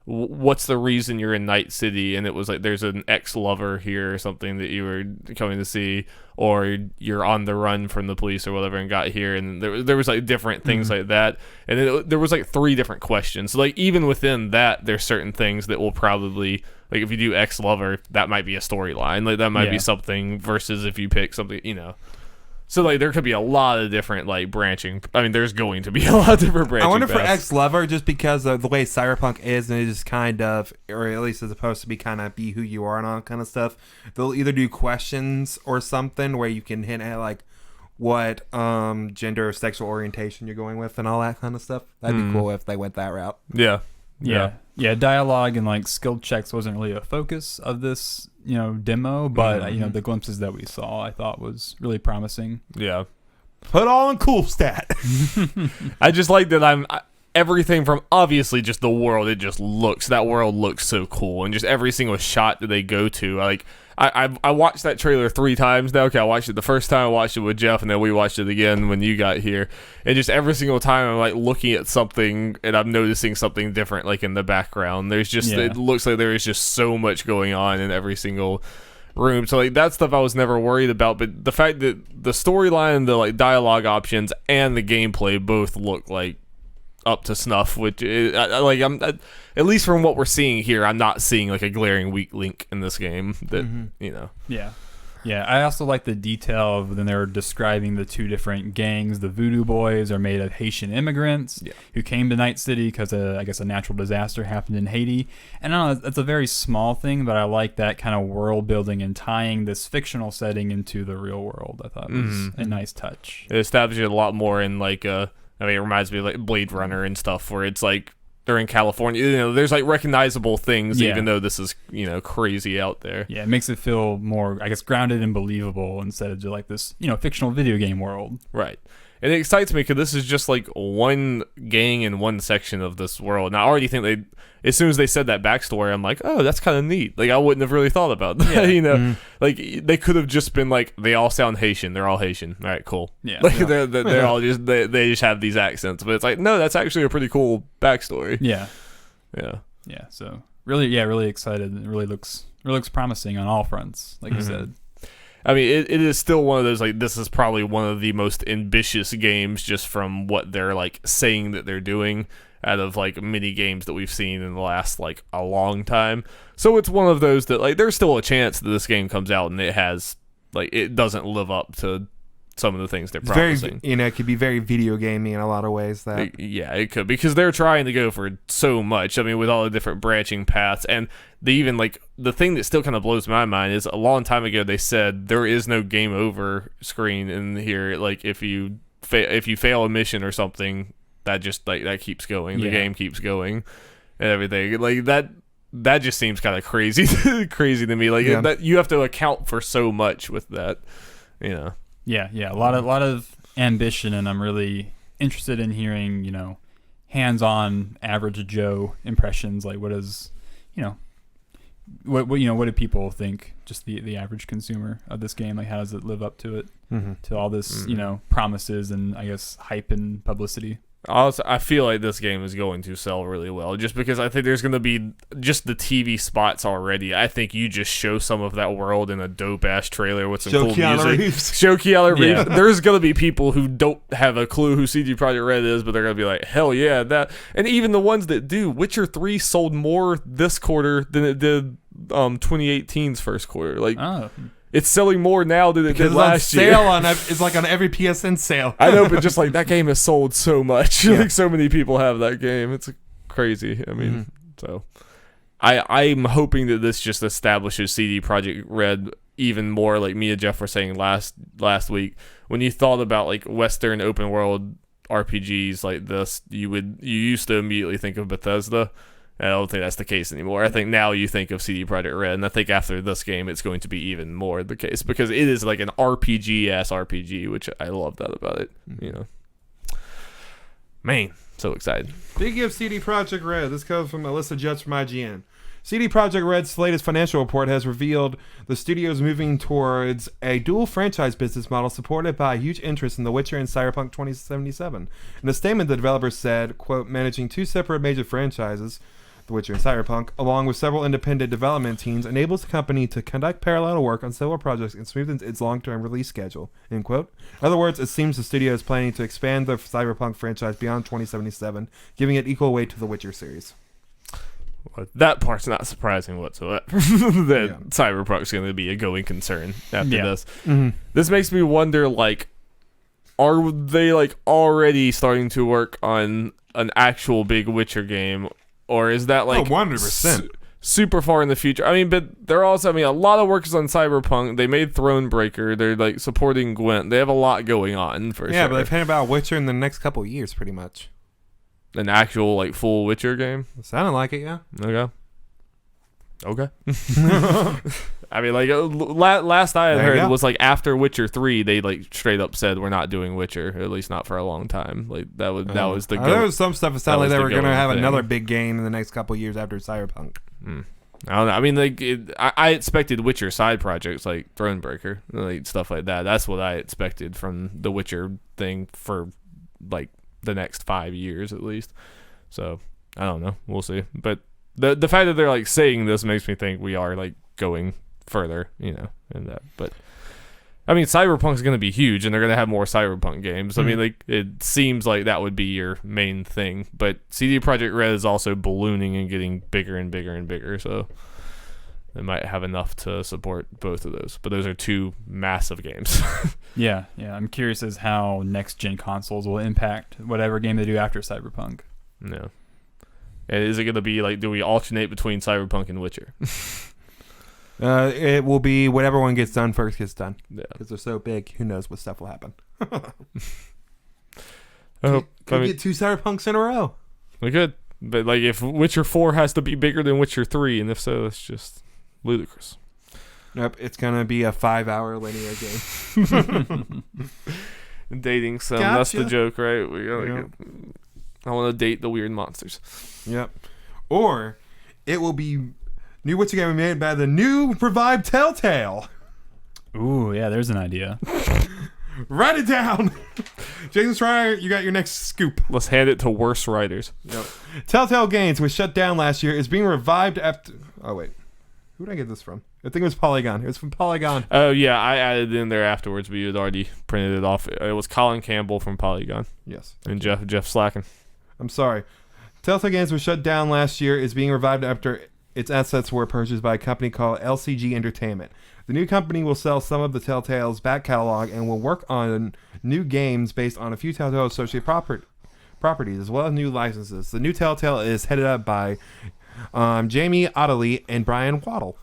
what's the reason you're in Night City, and it was like there's an ex-lover here or something that you were coming to see, or you're on the run from the police or whatever and got here, and there was like different things like that, and then there was like 3 different questions. So like even within that, there's certain things that will probably, like if you do ex-lover, that might be a storyline, like that might be something, versus if you pick something, So like there could be a lot of different like branching. I mean, there's going to be a lot of different branching. I wonder for paths. ex-lover, just because of the way Cyberpunk is, and it is kind of, or at least it's supposed to be kind of be who you are and all that kind of stuff. They'll either do questions or something where you can hint at like what gender or sexual orientation you're going with and all that kind of stuff. That'd be cool if they went that route. Yeah, dialogue and like skill checks wasn't really a focus of this, demo, but the glimpses that we saw, I thought was really promising. Yeah. Put on cool stat. I just like that everything from obviously just the world, that world looks so cool, and just every single shot that they go to, like I watched that trailer 3 times now. Okay, I watched it the first time, I watched it with Jeff, and then we watched it again when you got here, and just every single time I'm like looking at something and I'm noticing something different, like in the background. There's just it looks like there is just so much going on in every single room. So like that stuff I was never worried about, but the fact that the storyline, the like dialogue options, and the gameplay both look like up to snuff. Which is, I'm at least from what we're seeing here, I'm not seeing like a glaring weak link in this game. That Yeah, I also like the detail of when they're describing the two different gangs. The Voodoo Boys are made of Haitian immigrants who came to Night City because, I guess, a natural disaster happened in Haiti. And I don't know, that's a very small thing, but I like that kind of world building and tying this fictional setting into the real world. I thought was a nice touch. It establishes it a lot more in like, it reminds me of like Blade Runner and stuff, where it's like they're in California. There's like recognizable things, even though this is crazy out there. Yeah, it makes it feel more, I guess, grounded and believable instead of just like this fictional video game world. Right. And it excites me because this is just like one gang in one section of this world. And I already think as soon as they said that backstory, I'm like, oh, that's kind of neat. Like, I wouldn't have really thought about that, Like, they could have just been like, they all sound Haitian. They're all Haitian. All right, cool. Yeah. Like, they're all just, they just have these accents. But it's like, no, that's actually a pretty cool backstory. Yeah. Yeah. Yeah, so really excited. It really looks promising on all fronts, like you said. I mean, it is still one of those, like, this is probably one of the most ambitious games just from what they're, like, saying that they're doing out of, like, mini games that we've seen in the last, like, a long time. So it's one of those that, like, there's still a chance that this game comes out and it has, like, it doesn't live up to some of the things they're promising. It could be very video gamey in a lot of ways. It could, because they're trying to go for so much. I mean, with all the different branching paths, and they even, like, the thing that still kind of blows my mind is a long time ago they said there is no game over screen in here. Like, if you fail a mission or something, that just, like, that keeps going. The game keeps going and everything. Like, that just seems kind of crazy to me. Like, that you have to account for so much with that, Yeah, a lot of ambition, and I'm really interested in hearing, hands-on average Joe impressions. Like, what is, what do people think? Just the average consumer of this game. Like, how does it live up to it? To all this, promises and, I guess, hype and publicity. Also, I feel like this game is going to sell really well, just because I think there's going to be just the TV spots already. I think you just show some of that world in a dope-ass trailer with some cool music. Show Keanu Reeves. There's going to be people who don't have a clue who CD Projekt Red is, but they're going to be like, hell yeah, that. And even the ones that do, Witcher 3 sold more this quarter than it did 2018's first quarter. Like, it's selling more now than it did last year. It's like on every PSN sale. I know, but just like that game has sold so much. Like, so many people have that game. It's crazy. I mean, so I'm hoping that this just establishes CD Projekt Red even more. Like me and Jeff were saying last week, when you thought about like Western open world RPGs like this, you used to immediately think of Bethesda. I don't think that's the case anymore. I think now you think of CD Projekt Red, and I think after this game, it's going to be even more the case, because it is like an RPG-ass RPG, which I love that about it. Man, so excited. Speaking of CD Projekt Red, this comes from Alyssa Judge from IGN. CD Projekt Red's latest financial report has revealed the studio is moving towards a dual franchise business model supported by a huge interest in The Witcher and Cyberpunk 2077. In a statement, the developer said, quote, managing two separate major franchises, The Witcher and Cyberpunk, along with several independent development teams, enables the company to conduct parallel work on several projects and smoothens its long-term release schedule, end quote. In other words, it seems the studio is planning to expand the Cyberpunk franchise beyond 2077, giving it equal weight to the Witcher series. Well, that part's not surprising whatsoever. That Cyberpunk's going to be a going concern after this. This makes me wonder, like, are they, like, already starting to work on an actual big Witcher game? Or is that like 100% super far in the future? I mean, but they're also, a lot of work is on Cyberpunk. They made Thronebreaker. They're like supporting Gwent. They have a lot going on for sure. Yeah, but they've hinted about Witcher in the next couple of years, pretty much. An actual like full Witcher game? It sounded like it, yeah. Okay. I mean, like last I had heard was like after Witcher 3, they like straight up said we're not doing Witcher, at least not for a long time. Like that was the. There was some stuff that sounded like they were gonna have another big game in the next couple of years after Cyberpunk. I don't know. I mean, like I expected Witcher side projects like Thronebreaker, like stuff like that. That's what I expected from the Witcher thing for like the next 5 years at least. So I don't know. We'll see. But the fact that they're like saying this makes me think we are like going further, in that. But I mean, Cyberpunk's going to be huge, and they're going to have more Cyberpunk games. I mean, like, it seems like that would be your main thing. But CD Projekt Red is also ballooning and getting bigger and bigger and bigger, so they might have enough to support both of those. But those are two massive games. Yeah. I'm curious as how next-gen consoles will impact whatever game they do after Cyberpunk. Yeah. And is it going to be like, do we alternate between Cyberpunk and Witcher? It will be whatever one gets done first gets done. Yeah. Because they're so big, who knows what stuff will happen. Could get 2 Cyberpunks in a row. We could. But like, if Witcher 4 has to be bigger than Witcher 3, and if so, it's just ludicrous. Nope, it's going to be a 5-hour linear game. Dating sim, Gotcha. that's the joke, right? We gotta Yep. I want to date the weird monsters. Yep. Or it will be new Witcher game made by the new revived Telltale. Ooh, yeah, there's an idea. Write it down. Jason Schreier, you got your next scoop. Let's hand it to worse writers. Yep. Telltale Games was shut down last year is being revived after... Oh, wait. Who did I get this from? I think it was Polygon. It was from Polygon. Oh, yeah, I added it in there afterwards, but you had already printed it off. It was Colin Campbell from Polygon. Yes. And Jeff Slacken. I'm sorry. Telltale Games was shut down last year is being revived after its assets were purchased by a company called LCG Entertainment. The new company will sell some of the Telltale's back catalog and will work on new games based on a few Telltale associate properties as well as new licenses. The new Telltale is headed up by Jamie Otterly and Brian Waddle.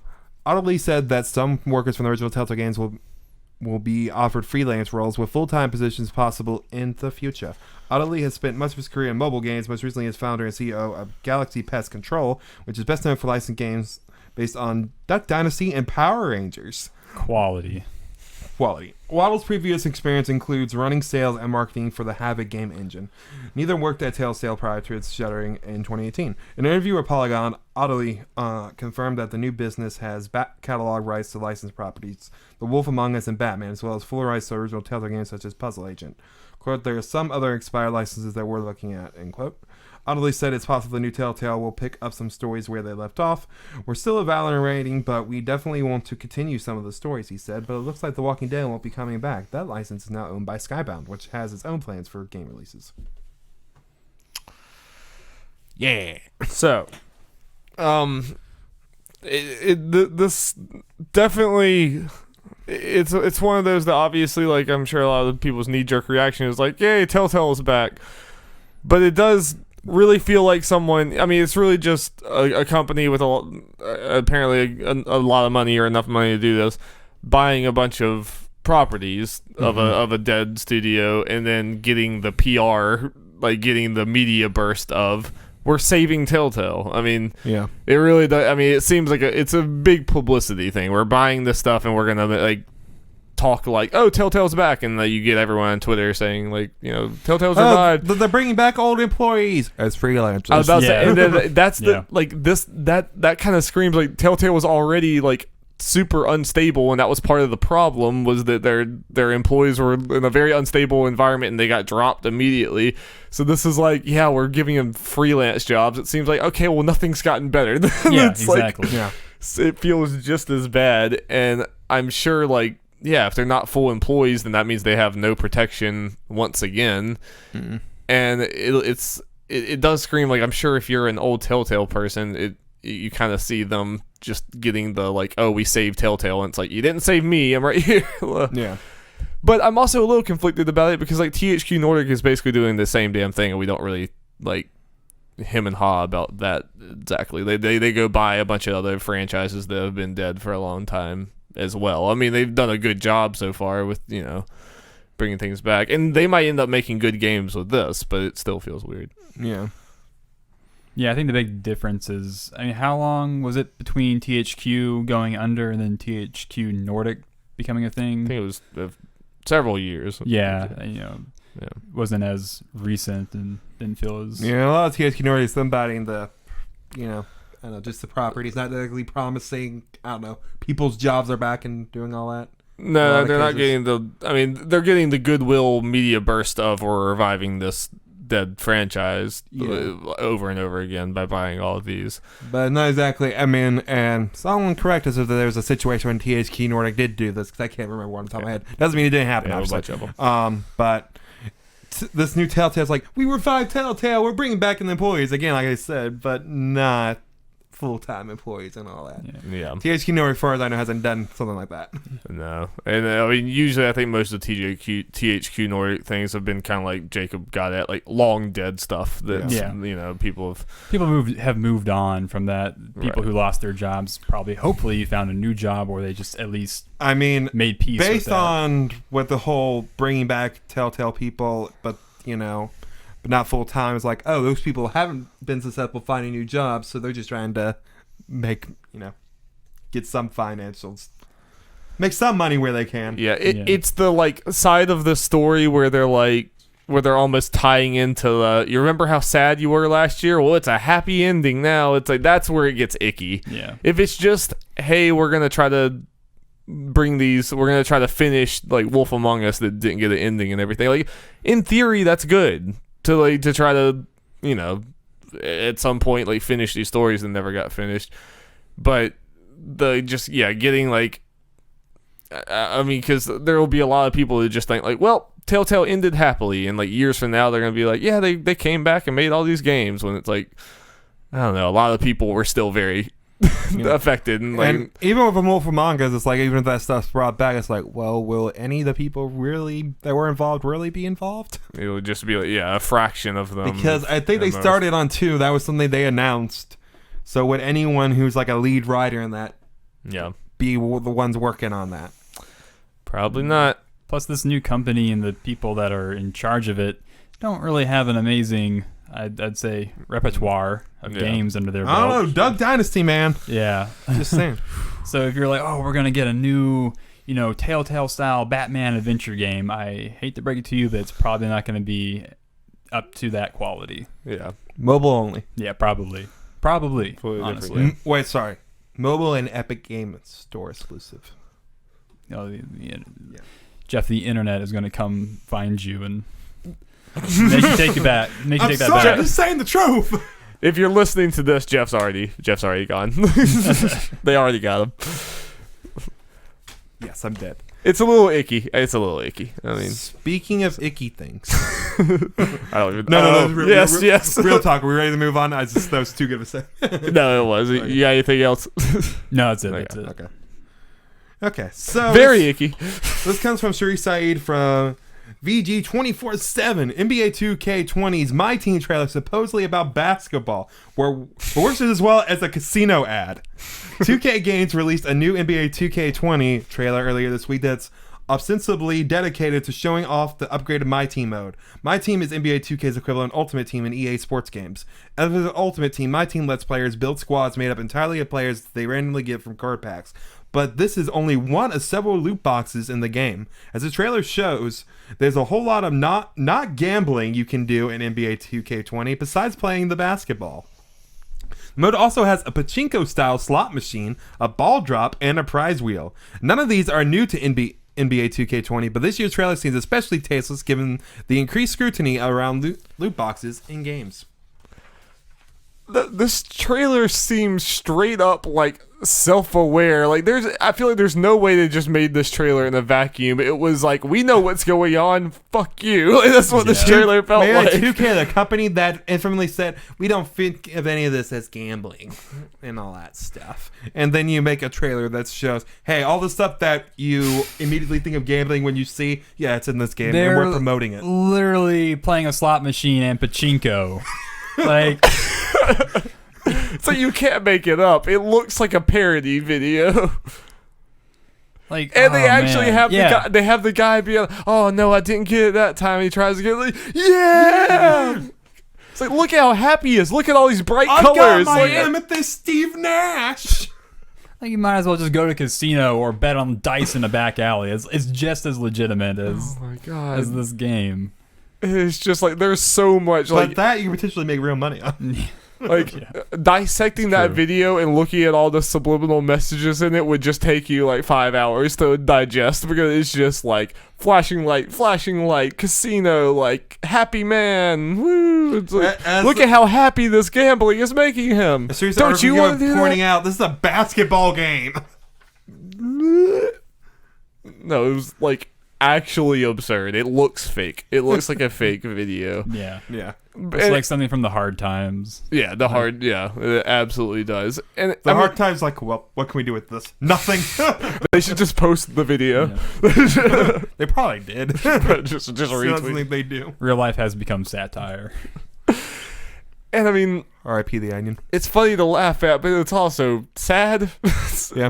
Otterly said that some workers from the original Telltale games will be offered freelance roles with full-time positions possible in the future. Otterly has spent much of his career in mobile games, most recently as founder and CEO of Galaxy Pest Control, which is best known for licensed games based on Duck Dynasty and Power Rangers. Quality. Waddle's previous experience includes running sales and marketing for the Havoc game engine. Neither worked at Telltale prior to its shuttering in 2018. In an interview with Polygon, Otterly confirmed that the new business has back catalog rights to licensed properties, The Wolf Among Us and Batman, as well as full rights to original Telltale games such as Puzzle Agent. Quote, there are some other expired licenses that we're looking at, end quote. Otterly said it's possible the new Telltale will pick up some stories where they left off. We're still evaluating, but we definitely want to continue some of the stories, he said. But it looks like The Walking Dead won't be coming back. That license is now owned by Skybound, which has its own plans for game releases. Yeah. So, this definitely, it's one of those that obviously, like, I'm sure a lot of people's knee-jerk reaction is like, yay, Telltale is back. But it does really feel like someone, I mean, it's really just a company with apparently a lot of money or enough money to do this, buying a bunch of properties of a dead studio and then getting the PR, like getting the media burst of, we're saving Telltale. I mean, yeah, it really does. I mean, it seems like it's a big publicity thing. We're buying this stuff and we're gonna like talk like, oh, Telltale's back, and you get everyone on Twitter saying like, you know, Telltale's revived. They're bringing back old employees as freelancers. I was about to say, and then that's Yeah. the like this that kind of screams like Telltale was already like super unstable, and that was part of the problem, was that their employees were in a very unstable environment and they got dropped immediately. So this is like, yeah, we're giving them freelance jobs. It seems like, okay, well, nothing's gotten better. Yeah, It's exactly. Yeah. it feels just as bad, and I'm sure like, yeah, if they're not full employees, then that means they have no protection once again. Mm-mm. And it does scream like, I'm sure if you're an old Telltale person, you kind of see them just getting the like, oh, we saved Telltale, and it's like, you didn't save me, I'm right here. Yeah. But I'm also a little conflicted about it because like THQ Nordic is basically doing the same damn thing, and we don't really like him and ha about that exactly. They go buy a bunch of other franchises that have been dead for a long time as well. I mean, they've done a good job so far with, you know, bringing things back, and they might end up making good games with this, but it still feels weird. Yeah. Yeah, I think the big difference is, I mean, how long was it between THQ going under and then THQ Nordic becoming a thing? I think it was several years. Yeah, you know, Yeah. wasn't as recent and didn't feel as... Yeah, a lot of THQ Nordic is them buying the, you know, I don't know, just the properties, not directly promising, I don't know, people's jobs are back and doing all that. No, they're not getting the. I mean, they're getting the goodwill media burst of, we're reviving this dead franchise Yeah. over and over again by buying all of these. But not exactly. I mean, and someone correct us if there was a situation when THQ Nordic did do this, because I can't remember one on the top of my head. Doesn't mean it didn't happen. Yeah, a Obviously. bunch of them. But this new Telltale's like, we revived Telltale, we're bringing back the employees again, like I said, but not full-time employees and all that. Yeah. THQ Nordic, as far as I know, hasn't done something like that. No. And I mean, usually I think most of the THQ Nordic things have been kind of like Jacob got at, like long dead stuff that, you know, people have moved on from that. People Right. who lost their jobs hopefully found a new job, or they just at least I mean, made peace with based that. on what the whole bringing back Telltale people, but, you know, but not full time. It's like, oh, those people haven't been successful finding new jobs, so they're just trying to make, you know, get some financials, make some money where they can. Yeah, it's the like side of the story where they're almost tying into you remember how sad you were last year? Well, it's a happy ending now. It's like that's where it gets icky. Yeah. If it's just, hey, we're gonna try to finish like Wolf Among Us that didn't get an ending and everything. Like in theory, that's good to try to, you know, at some point like finish these stories that never got finished. But getting like, I mean, because there will be a lot of people who just think like, well, Telltale ended happily, and like years from now they're gonna be like, yeah, they came back and made all these games, when it's like, I don't know, a lot of people were still very affected, and like, and even with Wolf Among Us, it's like, even if that stuff's brought back, it's like, well, will any of the people really that were involved really be involved? it would just be like, a fraction of them, Because I think they at most. started on 2. That was something they announced. So would anyone who's like a lead writer in that be the ones working on that? Probably not. Plus, this new company and the people that are in charge of it don't really have an amazing, I'd say, repertoire of games under their belt. I don't know, Duck Dynasty, man. Yeah. Just saying. So if you're like, oh, we're going to get a new, you know, Telltale-style Batman adventure game, I hate to break it to you, but it's probably not going to be up to that quality. Yeah. Mobile only. Yeah, probably. Probably, Completely honestly. different. Wait, sorry. Mobile and Epic Game Store exclusive. You know, Jeff, the internet is going to come find you and make you take it back. Make you take that back. I'm just saying the truth. If you're listening to this, Jeff's already gone. They already got him. Yes, I'm dead. It's a little icky. I mean, Speaking of icky things. I don't even. No. Yes. Real talk. Are we ready to move on? That was too good of a say. No, it was. You got anything else? No, that's it. Okay. That's it. Okay. So Very icky. This comes from Suri Saeed from VG247. NBA 2K20's My Team trailer supposedly about basketball, where works as well as a casino ad. 2K Games released a new NBA 2K20 trailer earlier this week that's ostensibly dedicated to showing off the upgraded My Team mode. My Team is NBA 2K's equivalent Ultimate Team in EA sports games. As with the Ultimate Team, My Team lets players build squads made up entirely of players they randomly get from card packs. But this is only one of several loot boxes in the game. As the trailer shows, there's a whole lot of not gambling you can do in NBA 2K20 besides playing the basketball. The mode also has a pachinko-style slot machine, a ball drop, and a prize wheel. None of these are new to NBA 2K20, but this year's trailer seems especially tasteless given the increased scrutiny around loot boxes in games. This trailer seems straight up like self-aware. Like I feel like there's no way they just made this trailer in a vacuum. It was like, we know what's going on. Fuck you. Like, that's what this trailer felt Maybe like. 2K, the company that infamously said, we don't think of any of this as gambling and all that stuff. And then you make a trailer that shows, hey, all the stuff that you immediately think of gambling when you see, yeah, it's in this game, and we're promoting it. Literally playing a slot machine and pachinko. Like... So you can't make it up. It looks like a parody video. Like, and they actually have the guy. They have the guy be like, "Oh no, I didn't get it that time." He tries to get it. Like, yeah. It's like, look how happy he is. Look at all these bright colors. Got my Like, amethyst Steve Nash. Like, you might as well just go to a casino or bet on dice in a back alley. It's just as legitimate as oh my god, as this game. it's just like there's so much But like that you can potentially make real money on. Like dissecting that video and looking at all the subliminal messages in it would just take you like 5 hours to digest, because it's just like flashing light, casino, like happy man, woo. It's like, look at how happy this gambling is making him. Don't you want to do pointing out this is a basketball game? No, it was like actually absurd. It looks fake. It looks like a fake video. Yeah. It's like something from the Hard Times. Yeah, it absolutely does. And The Hard Times like, well, what can we do with this? Nothing. They should just post the video. Yeah. They probably did. But just retweet. Something they do. Real life has become satire. And I mean, R.I.P. the Onion. it's funny to laugh at, but it's also sad. Yeah.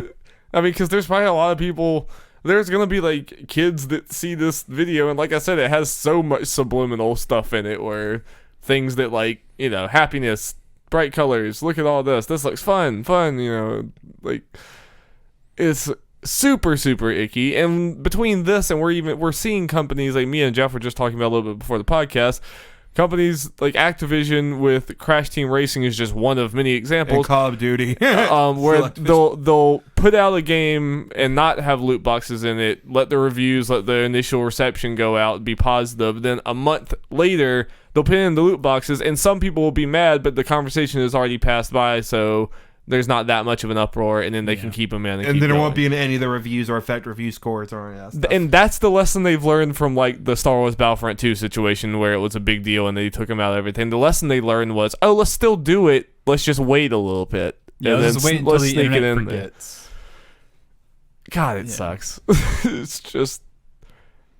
I mean, because there's probably a lot of people. There's gonna be like kids that see this video, and like I said, it has so much subliminal stuff in it, where things that like, you know, happiness, bright colors, look at all this looks fun, you know, like it's super icky. And between this and we're seeing companies like me and Jeff were just talking about a little bit before the podcast. Companies like Activision with Crash Team Racing is just one of many examples. And Call of Duty. Where they'll put out a game and not have loot boxes in it, let the reviews, let the initial reception go out, be positive. Then a month later, they'll put in the loot boxes, and some people will be mad, but the conversation has already passed by, so there's not that much of an uproar, and then they can keep them in. And then it won't be in any of the reviews or affect review scores or any of that stuff. And that's the lesson they've learned from like the Star Wars Battlefront 2 situation, where it was a big deal and they took them out of everything. The lesson they learned was, oh, let's still do it. Let's just wait a little bit. Yeah, and let's wait until the sneak internet forgets. God, it sucks. It's just,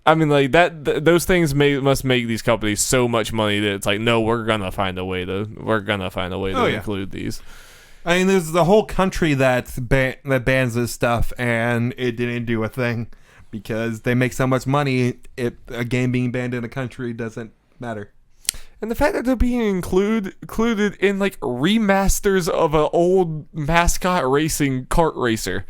I mean, like those things must make these companies so much money that it's like, no, we're gonna find a way to include these. I mean, there's the whole country that bans this stuff, and it didn't do a thing because they make so much money. A game being banned in a country doesn't matter. And the fact that they're being included in like remasters of an old mascot racing kart racer.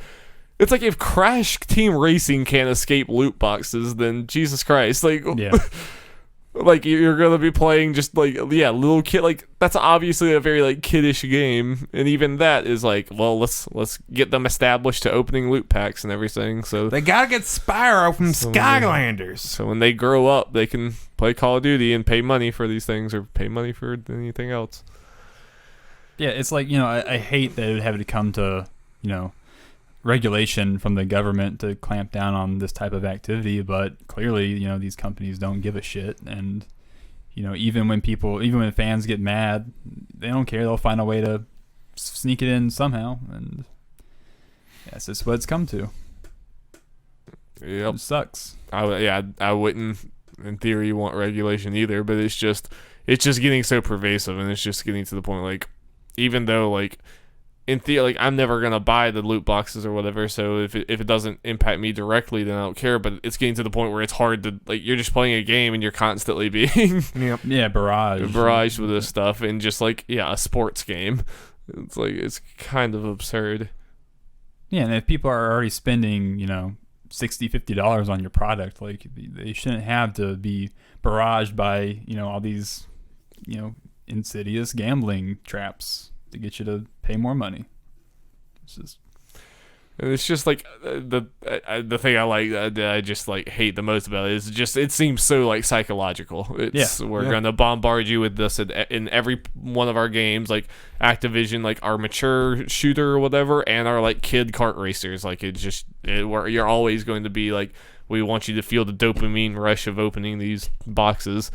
It's like if Crash Team Racing can't escape loot boxes, then Jesus Christ, like. Yeah. Like you're gonna be playing just like little kid, like that's obviously a very like kiddish game, and even that is like, well, let's get them established to opening loot packs and everything. So they gotta get Spyro from Skylanders. So when they grow up, they can play Call of Duty and pay money for these things, or pay money for anything else. Yeah, it's like, you know, I hate that it would have to come to, you know, regulation from the government to clamp down on this type of activity, but clearly, you know, these companies don't give a shit, and you know, even when fans get mad, they don't care. They'll find a way to sneak it in somehow, and that's just what it's come to. Yep, it sucks. I wouldn't in theory want regulation either, but it's just getting so pervasive, and it's just getting to the point like, even though like in theory, like I'm never gonna buy the loot boxes or whatever, so if it doesn't impact me directly, then I don't care. But it's getting to the point where it's hard to, like, you're just playing a game and you're constantly being barraged with this stuff, and just like a sports game. It's like, it's kind of absurd. Yeah, and if people are already spending, you know, $60-$50 on your product, like they shouldn't have to be barraged by, you know, all these, you know, insidious gambling traps to get you to pay more money. It's just like the thing I like that I just like hate the most about it is just it seems so like psychological. We're gonna bombard you with this in every one of our games, like Activision, like our mature shooter or whatever, and our like kid kart racers. Like where you're always going to be like, we want you to feel the dopamine rush of opening these boxes.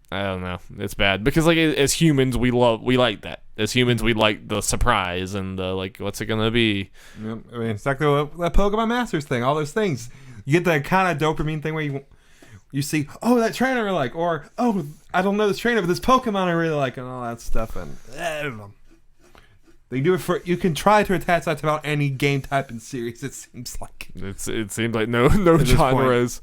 I don't know. It's bad because like as humans we like that. As humans we like the surprise and the like, what's it gonna be? Yep. I mean, it's like the Pokemon Masters thing. All those things. You get that kind of dopamine thing where you see, oh, that trainer I like, or oh, I don't know this trainer, but this Pokemon I really like, and all that stuff. And I don't know. They do it for, you can try to attach that to about any game type and series. It seems like it seems like no genres.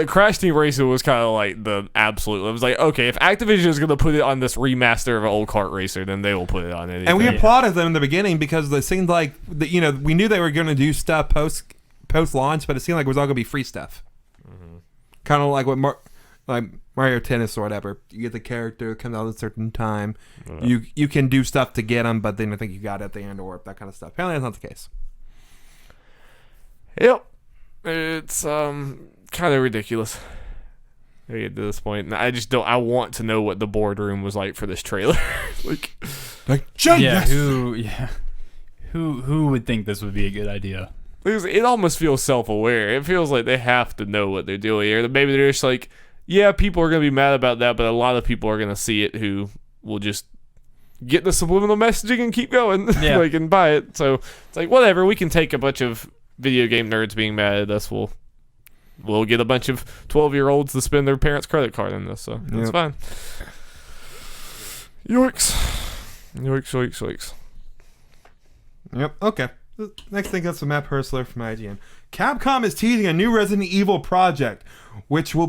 Crash Team Racing was kind of like the absolute. It was like, okay, if Activision is going to put it on this remaster of an old kart racer, then they will put it on anything. And we applauded them in the beginning because it seemed like you know, we knew they were going to do stuff post launch, but it seemed like it was all going to be free stuff. Mm-hmm. Kind of like what like Mario Tennis or whatever. You get the character, comes out at a certain time. You can do stuff to get them, but then I think you got it at the end or that kind of stuff. Apparently that's not the case. Yep. It's kind of ridiculous. We get to this point, and I just don't. I want to know what the boardroom was like for this trailer. like yes. Who would think this would be a good idea? Because it almost feels self-aware. It feels like they have to know what they're doing here. Maybe they're just like, yeah, people are gonna be mad about that, but a lot of people are gonna see it who will just get the subliminal messaging and keep going, like, and buy it. So it's like, whatever. We can take a bunch of video game nerds being mad at us. We'll get a bunch of 12-year-olds to spend their parents' credit card on this, so it's fine. Yoicks. Yep. Okay. Next thing is from Matt Pursler from IGN. Capcom is teasing a new Resident Evil project, which will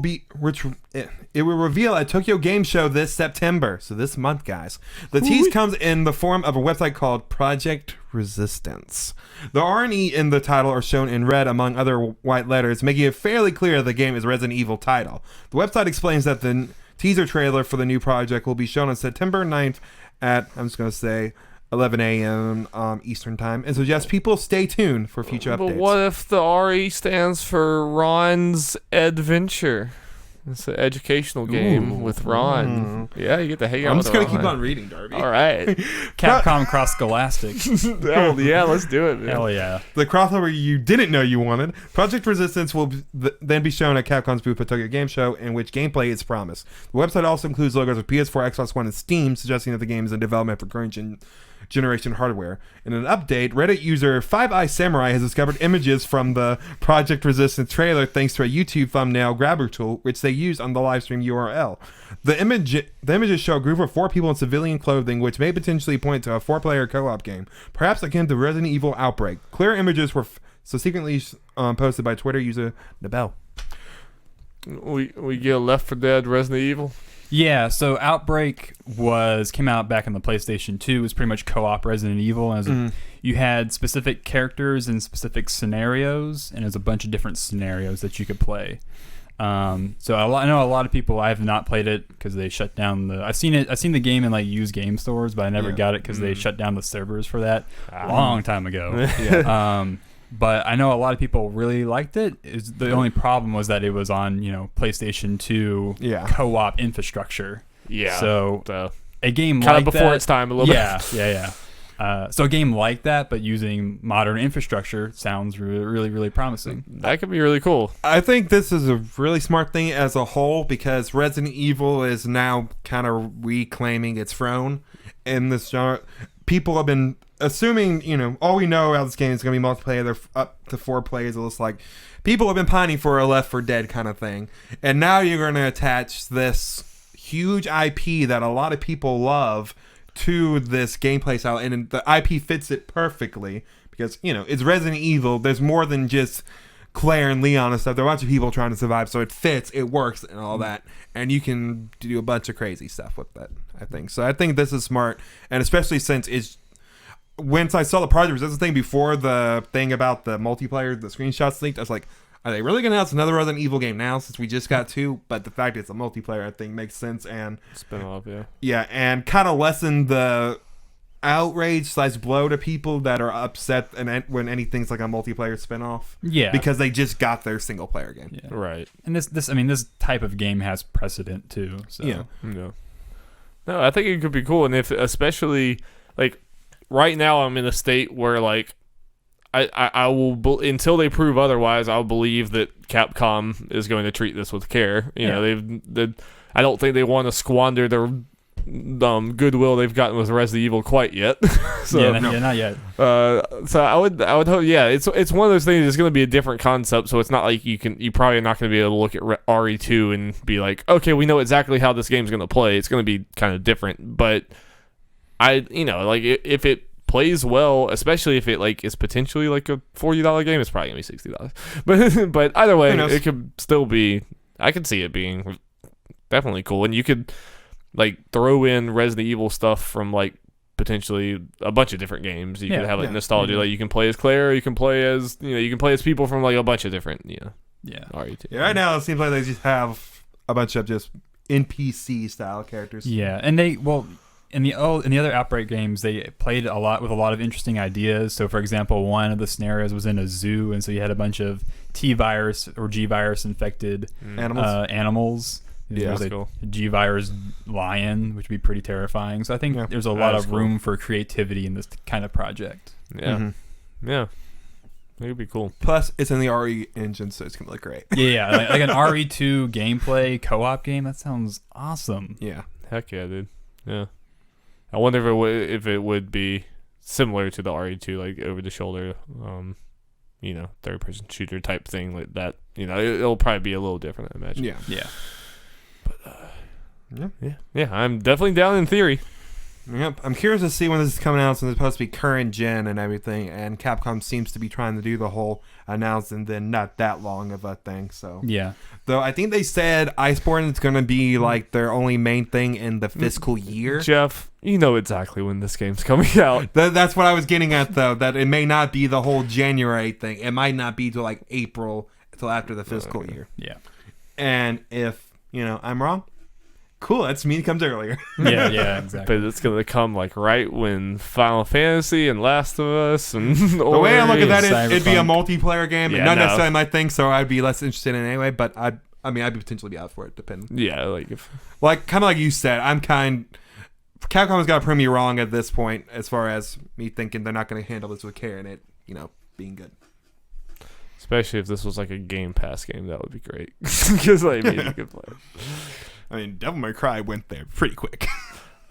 reveal at Tokyo Game Show this September. So this month, guys. The tease comes in the form of a website called Projekt Resistance. The R&E in the title are shown in red among other white letters, making it fairly clear that the game is a Resident Evil title. The website explains that the teaser trailer for the new project will be shown on September 9th at, I'm just going to say, 11 a.m. Eastern time, and suggests people stay tuned for future updates. But what if the RE stands for Ron's Adventure? It's an educational game with Ron. Yeah, you get to hang out with Ron. I'm just going to keep on reading, Darby. All right. Capcom Cross Scholastic. Hell yeah, let's do it, man. Hell yeah. The crossover you didn't know you wanted. Projekt Resistance will then be shown at Capcom's booth at Tokyo Game Show, in which gameplay is promised. The website also includes logos of PS4, Xbox One, and Steam, suggesting that the game is in development for current generation hardware. In an update, Reddit user 5-Eye Samurai has discovered images from the Projekt Resistance trailer thanks to a YouTube thumbnail grabber tool, which they used on the livestream URL. The images show a group of 4 people in civilian clothing, which may potentially point to a 4-player co-op game, perhaps akin to Resident Evil Outbreak. Clear images were subsequently posted by Twitter user Nabel. We get a Left 4 Dead Resident Evil. Yeah, so Outbreak came out back on the PlayStation 2. It was pretty much co-op Resident Evil. You had specific characters and specific scenarios, and there's a bunch of different scenarios that you could play. So I know a lot of people. I have not played it because they shut down I've seen the game in like used game stores, but I never got it because they shut down the servers for that a long time ago. But I know a lot of people really liked it. The only problem was that it was on, PlayStation 2 co-op infrastructure. Yeah. So a game kind like of before that, its time a little bit. Yeah. So a game like that, but using modern infrastructure, sounds really, really, really promising. That could be really cool. I think this is a really smart thing as a whole, because Resident Evil is now kind of reclaiming its throne in this genre. People have been assuming, all we know about this game is going to be multiplayer. They're up to 4 players. It looks like people have been pining for a Left 4 Dead kind of thing. And now you're going to attach this huge IP that a lot of people love to this gameplay style. And the IP fits it perfectly because, it's Resident Evil. There's more than just Claire and Leon and stuff. There are a bunch of people trying to survive. So it fits, it works, and all that. And you can do a bunch of crazy stuff with that, I think. So I think this is smart. And especially since once I saw the Projekt Resistance thing before the thing about the multiplayer, the screenshots leaked, I was like, are they really going to announce another Resident Evil game now since we just got 2? But the fact it's a multiplayer, I think, makes sense. And spin off, yeah. Yeah, and kind of lessen the outrage / blow to people that are upset when anything's like a multiplayer spin-off. Yeah. Because they just got their single-player game. Yeah. Right. And this type of game has precedent, too. So. Yeah. No, I think it could be cool. And if, especially, like, right now I'm in a state where, like, I will until they prove otherwise, I'll believe that Capcom is going to treat this with care. I don't think they want to squander their goodwill they've gotten with Resident Evil quite yet. So, not yet. So I would hope. Yeah, it's one of those things. It's going to be a different concept, so it's not like you probably not going to be able to look at RE2 and be like, okay, we know exactly how this game's going to play. It's going to be kind of different, but if it plays well, especially if it is potentially like a $40 game, it's probably gonna be $60. But either way, it could still be. I could see it being definitely cool, and you could throw in Resident Evil stuff from potentially a bunch of different games. You could have nostalgia. Mm-hmm. You can play as Claire, you can play as you can play as people from a bunch of different RE2. Yeah, right now it seems like they just have a bunch of just NPC style characters. Yeah, and in the other Outbreak games, they played a lot with a lot of interesting ideas. So, for example, one of the scenarios was in a zoo, and so you had a bunch of T virus or G virus infected animals. Yeah, there's that's a cool. G virus lion, which would be pretty terrifying. So I think there's a lot of room for creativity in this kind of project. Yeah, yeah, it would be cool. Plus, it's in the RE engine, so it's gonna look great. Yeah, like an RE2 gameplay co-op game. That sounds awesome. Yeah. Heck yeah, dude. Yeah. I wonder if it would be similar to the RE2, like over the shoulder, third person shooter type thing like that. It'll probably be a little different, I imagine. Yeah. Yeah. But yeah. I'm definitely down in theory. Yep. I'm curious to see when this is coming out, since it's supposed to be current gen and everything, and Capcom seems to be trying to do the whole announce and then not that long of a thing. So Yeah. though I think they said Iceborne is going to be like their only main thing in the fiscal year. Jeff, you know exactly when this game's coming out. That's what I was getting at, though, that it may not be the whole January thing. It might not be till like April, till after the fiscal year. Yeah. And if, I'm wrong, cool, that's me comes earlier. Yeah, exactly. But it's gonna come like right when Final Fantasy and Last of Us and The way I look at that is Cyberpunk. it'd be a multiplayer game, and Yeah, not no. necessarily my thing, so I'd be less interested in it anyway, but I'd potentially be out for it, depending. yeah, like if Like, kind of like you said, Capcom's got to prove me wrong at this point, as far as me thinking they're not going to handle this with care and it, being good. especially if this was like a Game Pass game, that would be great because I mean you could play it. I mean, Devil May Cry went there pretty quick.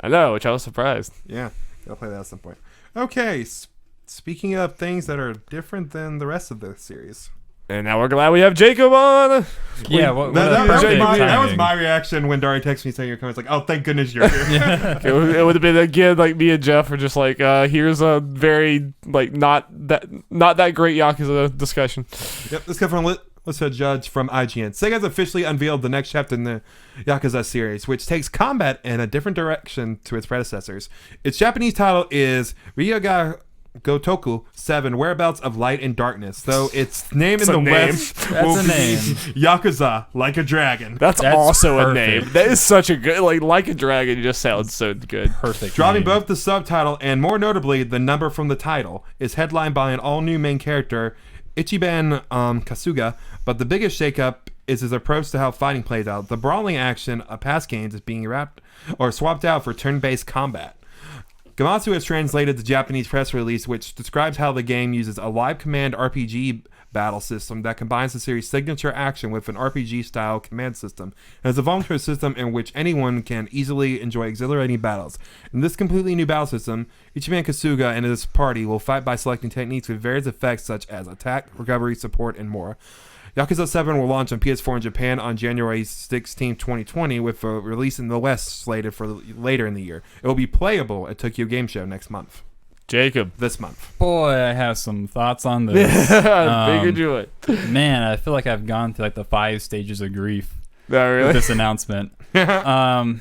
I know, which I was surprised. Yeah, gotta play that at some point. Okay, speaking of things that are different than the rest of the series. And now we're glad we have Jacob on. Yeah, what That was perfect timing. my reaction when Dari texted me saying you're coming. It's like, oh, thank goodness you're here. It would have been again like me and Jeff are just like, here's a very like not that great Yakuza discussion. Yep, let's go from let's judge from IGN. Sega has officially unveiled the next chapter in the Yakuza series, which takes combat in a different direction to its predecessors. Its Japanese title is Ryoga Gotoku 7 Whereabouts of Light and Darkness, though its name in the West That's will a be name. Yakuza Like a Dragon. That's That's also perfect. a name. That is such a good like a dragon. Just sounds so good. Perfect. Dropping name. both the subtitle and, more notably, the number from the title, is headlined by an all-new main character, Ichiban Kasuga, but the biggest shakeup is his approach to how fighting plays out. The brawling action of past games is being swapped out for turn-based combat. Gamatsu has translated the Japanese press release, which describes how the game uses a live command RPG battle system that combines the series' signature action with an RPG-style command system, and is a voluntary system in which anyone can easily enjoy exhilarating battles. In this completely new battle system, Ichiban Kasuga and his party will fight by selecting techniques with various effects such as attack, recovery, support, and more. Yakuza 7 will launch on PS4 in Japan on January 16, 2020, with a release in the West slated for later in the year. It will be playable at Tokyo Game Show next month. Jacob. This month. Boy, I have some thoughts on this. I figured you would. Man, I feel like I've gone through like the 5 stages of grief No, with really? this announcement. Yeah,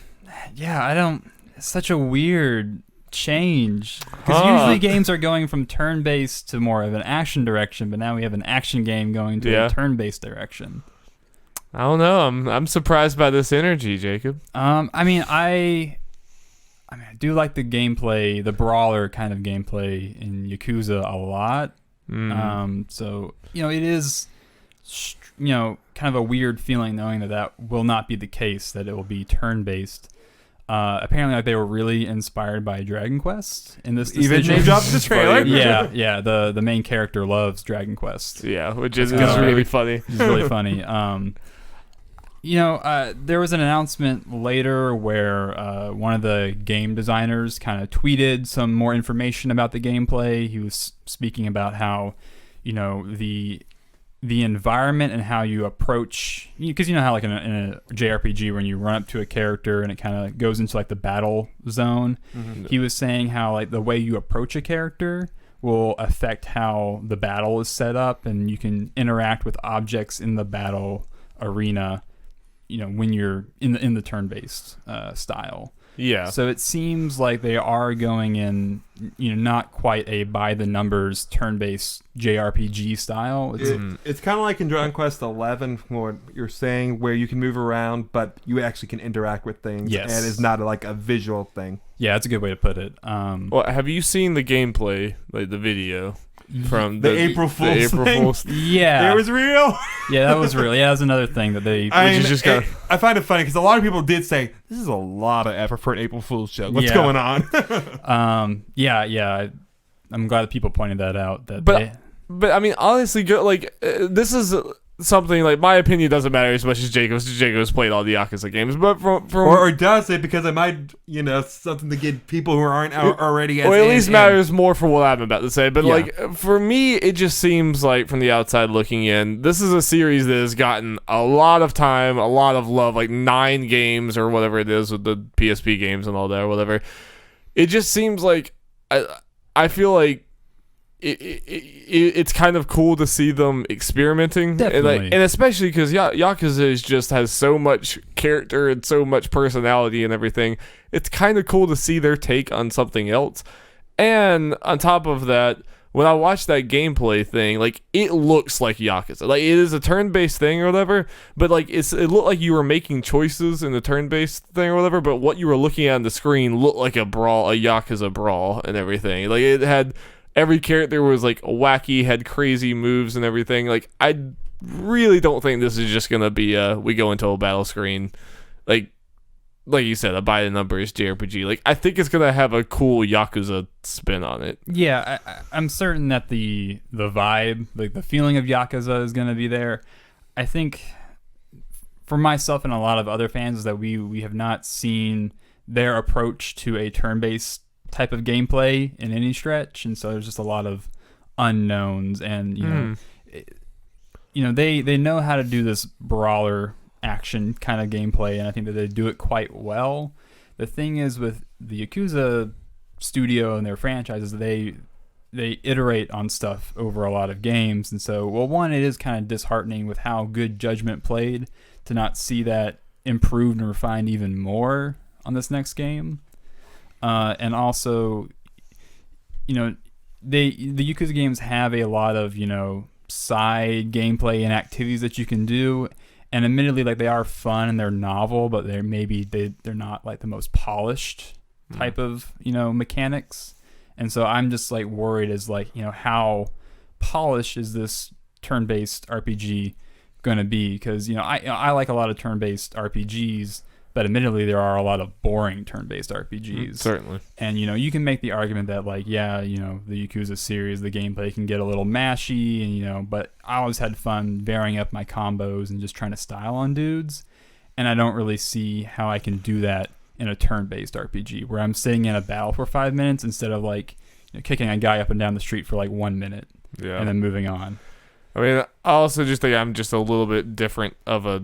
I don't. It's such a weird change because usually games are going from turn-based to more of an action direction, but now we have an action game going to a turn-based direction. I don't know. I'm surprised by this energy, Jacob. I do like the gameplay, the brawler kind of gameplay in Yakuza a lot. So it is, kind of a weird feeling knowing that will not be the case, that it will be turn-based. Apparently, they were really inspired by Dragon Quest in this decision. Even name dropped the trailer. Yeah. The main character loves Dragon Quest. Yeah, which is That's really funny. It's really funny. There was an announcement later where one of the game designers kind of tweeted some more information about the gameplay. He was speaking about how, the environment and how you approach, because how like in a JRPG when you run up to a character and it kind of goes into like the battle zone. He was saying how like the way you approach a character will affect how the battle is set up, and you can interact with objects in the battle arena when you're in the turn-based style. Yeah. So it seems like they are going in, not quite a by the numbers turn-based JRPG style. It's kind of like in Dragon Quest 11, what you're saying, where you can move around, but you actually can interact with things. Yes. And it's not like a visual thing. Yeah, that's a good way to put it. Well, have you seen the gameplay, like the video from The April Fool's thing? Yeah. It was real. Yeah, that was real. Yeah, that was another thing that they... I find it funny because a lot of people did say, this is a lot of effort for an April Fool's joke. What's going on? Yeah. I'm glad that people pointed that out. But I mean, honestly, this is something like my opinion doesn't matter as much as Jacob's. Jacob's played all the Yakuza games, but from or does it because it might something to get people who aren't already as or at least matters more for what I'm about to say. But Yeah. like for me, it just seems like from the outside looking in, this is a series that has gotten a lot of time, a lot of love, like 9 games or whatever it is with the PSP games and all that or whatever. It just seems like I feel like it's kind of cool to see them experimenting. Definitely. And especially because Yakuza just has so much character and so much personality and everything. It's kind of cool to see their take on something else. And on top of that, when I watched that gameplay thing, like it looks like Yakuza. Like it is a turn-based thing or whatever, but like it looked like you were making choices in the turn-based thing or whatever, but what you were looking at on the screen looked like a Yakuza brawl and everything. Like it had every character was like wacky, had crazy moves and everything. Like I really don't think this is just gonna be we go into a battle screen, like you said, a by the numbers JRPG. Like I think it's gonna have a cool Yakuza spin on it. Yeah, I'm certain that the vibe, like the feeling of Yakuza, is gonna be there. I think for myself and a lot of other fans is that we have not seen their approach to a turn-based type of gameplay in any stretch, and so there's just a lot of unknowns. And they know how to do this brawler action kind of gameplay, and I think that they do it quite well. The thing is with the Yakuza studio and their franchises, they iterate on stuff over a lot of games, and so one, it is kind of disheartening with how good Judgment played to not see that improved and refined even more on this next game. And also, the Yakuza games have a lot of, side gameplay and activities that you can do. And admittedly, like they are fun and they're novel, but they're not like the most polished type of, mechanics. And so I'm just like worried as like, how polished is this turn-based RPG going to be? Because, I like a lot of turn-based RPGs. But admittedly, there are a lot of boring turn-based RPGs. Certainly. And, you can make the argument that, like, the Yakuza series, the gameplay can get a little mashy, and, but I always had fun varying up my combos and just trying to style on dudes. And I don't really see how I can do that in a turn-based RPG, where I'm sitting in a battle for 5 minutes instead of, like, kicking a guy up and down the street for, like, 1 minute. Yeah. And then moving on. I mean, I also just think I'm just a little bit different of a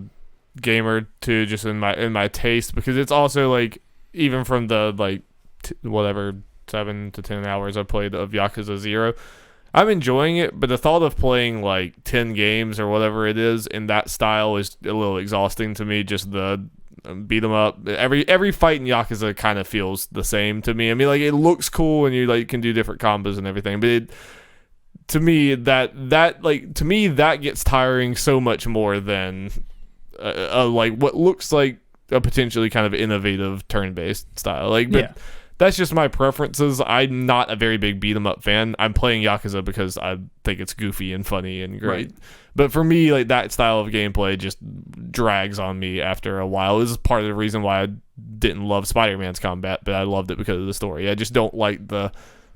gamer too, just in my taste, because it's also like even from the like whatever 7 to 10 hours I played of Yakuza 0, I'm enjoying it, but the thought of playing like 10 games or whatever it is in that style is a little exhausting to me. Just the beat 'em up, every fight in Yakuza kind of feels the same to me. I mean, like it looks cool and you like can do different combos and everything, but to me that gets tiring so much more than like what looks like a potentially kind of innovative turn-based style. Like, but that's just my preferences. I'm not a very big beat 'em up fan. I'm playing Yakuza because I think it's goofy and funny and great. Right. But for me, like that style of gameplay just drags on me after a while. This is part of the reason why I didn't love Spider-Man's combat, but I loved it because of the story. I just don't like the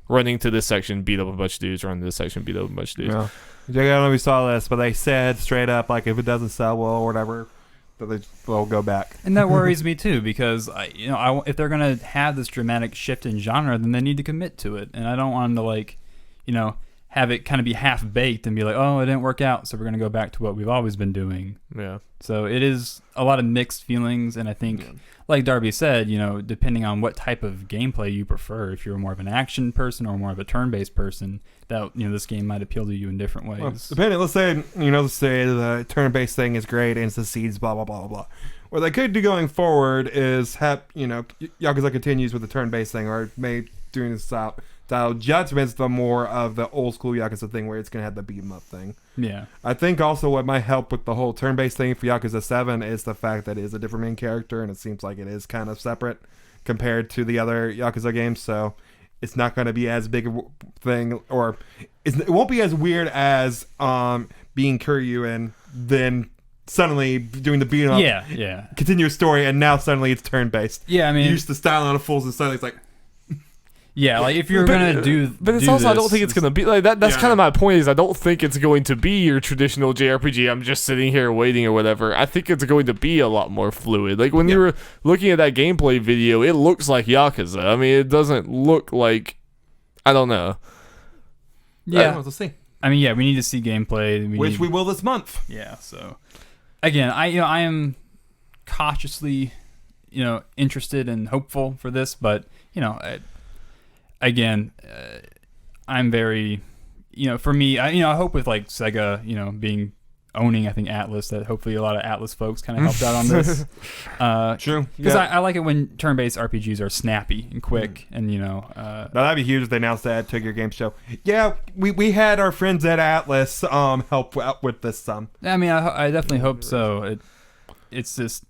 running to this section, beat up a bunch of dudes, run to this section, beat up a bunch of dudes. Yeah. I don't know if we saw this, but they said straight up, like, if it doesn't sell well or whatever, that they'll go back. And that worries me too, because if they're gonna have this dramatic shift in genre, then they need to commit to it, and I don't want them to like, have it kind of be half baked and be like, oh, it didn't work out, so we're gonna go back to what we've always been doing. Yeah. So it is a lot of mixed feelings, and I think, like Darby said, depending on what type of gameplay you prefer, if you're more of an action person or more of a turn-based person, that this game might appeal to you in different ways. Well, depending, let's say the turn-based thing is great and it succeeds, blah blah blah blah blah. what they could do going forward is have, Yakuza continues with the turn-based thing, or maybe doing the style. Judgement's the more of the old school Yakuza thing where it's going to have the beat 'em up thing. Yeah. I think also what might help with the whole turn-based thing for Yakuza 7 is the fact that it is a different main character, and it seems like it is kind of separate compared to the other Yakuza games, so it's not going to be as big a thing, or it won't be as weird as being Kiryu and then suddenly doing the beat 'em up continuous story, and now suddenly it's turn-based. Yeah, I mean... You used to style on a fulls, and suddenly it's like... Yeah, like if you're gonna do, but it's also I don't think it's gonna be like that. That's kind of my point. Is I don't think it's going to be your traditional JRPG. I'm just sitting here waiting or whatever. I think it's going to be a lot more fluid. Like when you were looking at that gameplay video, it looks like Yakuza. I mean, it doesn't look like, I don't know. Yeah, we'll see. I mean, we need to see gameplay, which we will this month. Yeah. So again, I am cautiously, interested and hopeful for this, but again, I'm very, for me, I hope with like Sega, owning, I think Atlas, that hopefully a lot of Atlas folks kind of helped out on this. True. Because I like it when turn-based RPGs are snappy and quick, and now, that'd be huge if they announced that at your game show. Yeah, we had our friends at Atlas help out with this some. I mean, I definitely hope so. It's just,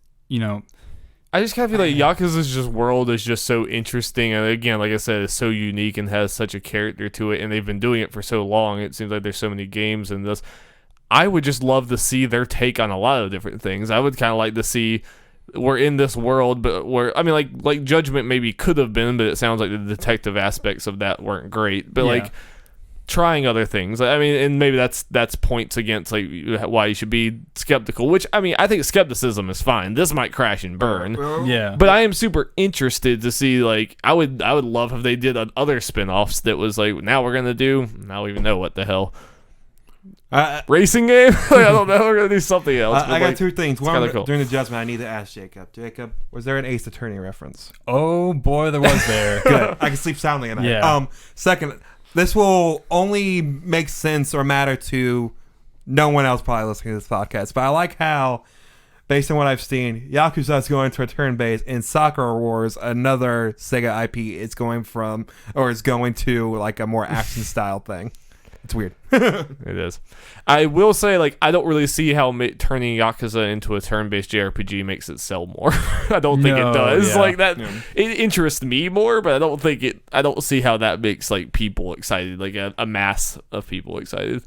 I just kind of feel like Yakuza's world is just so interesting, and again, like I said, it's so unique and has such a character to it, and they've been doing it for so long. It seems like there's so many games in this. I would just love to see their take on a lot of different things. I would kind of like to see we're in this world, but like Judgment maybe could have been, but it sounds like the detective aspects of that weren't great. But like trying other things. I mean, and maybe that's points against like why you should be skeptical, which I mean, I think skepticism is fine. This might crash and burn. Yeah. But I am super interested to see, like, I would love if they did other spin-offs that was like, now we're going to do, I don't even know what the hell. Racing game? I don't know. We're going to do something else. I got two things. One, cool. During the Judgment, I need to ask Jacob. Jacob, was there an Ace Attorney reference? Oh boy, there was there. Good. I can sleep soundly at night. Yeah. Second, this will only make sense or matter to no one else probably listening to this podcast, but I like how, based on what I've seen, Yakuza is going to a turn-based, and Sakura Wars, another Sega IP, is going to like a more action style thing. It's weird. It is. I will say, like, I don't really see how turning Yakuza into a turn-based JRPG makes it sell more. I don't think it does. Yeah. Like that, it interests me more, but I don't think it. I don't see how that makes like people excited, like a mass of people excited.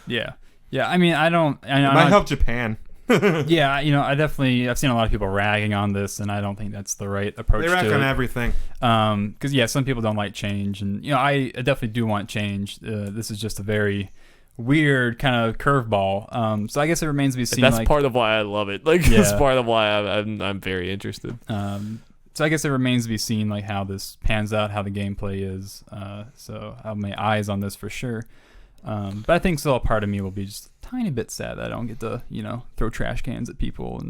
Yeah. I mean, I don't. It might help Japan. Yeah, I've seen a lot of people ragging on this, and I don't think that's the right approach. They rag on everything. Because some people don't like change, and I definitely do want change. This is just a very weird kind of curveball. So I guess it remains to be seen. That's part of why I love it. Like that's part of why I'm very interested. So I guess it remains to be seen like how this pans out, how the gameplay is. So I have my eyes on this for sure. But I think still a part of me will be just a tiny bit sad that I don't get to, throw trash cans at people.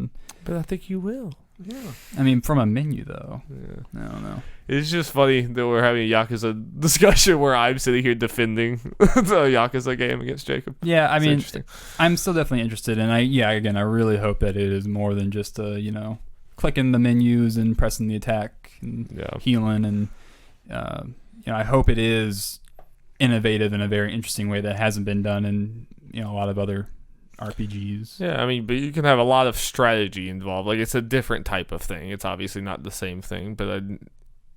But I think you will. Yeah. I mean, from a menu, though. Yeah. I don't know. It's just funny that we're having a Yakuza discussion where I'm sitting here defending the Yakuza game against Jacob. Yeah, I mean, I'm still definitely interested. And I really hope that it is more than just, clicking the menus and pressing the attack and healing. And, I hope it is innovative in a very interesting way that hasn't been done in a lot of other RPGs. Yeah, I mean, but you can have a lot of strategy involved. Like it's a different type of thing. It's obviously not the same thing, but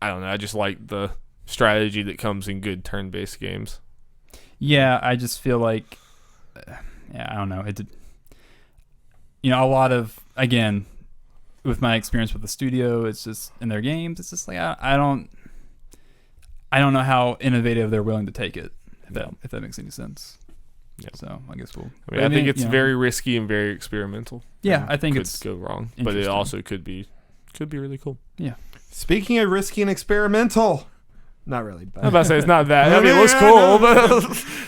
I don't know. I just like the strategy that comes in good turn-based games. Yeah, I just feel like, I don't know. A lot of, again, with my experience with the studio, it's just in their games. It's just like I don't know how innovative they're willing to take it, if that makes any sense. Yeah. So I guess I think it's very risky and very experimental. Yeah, I think could go wrong, but it also could be really cool. Yeah. Speaking of risky and experimental, not really. But I'm about to say it's not that. I mean, it looks cool. But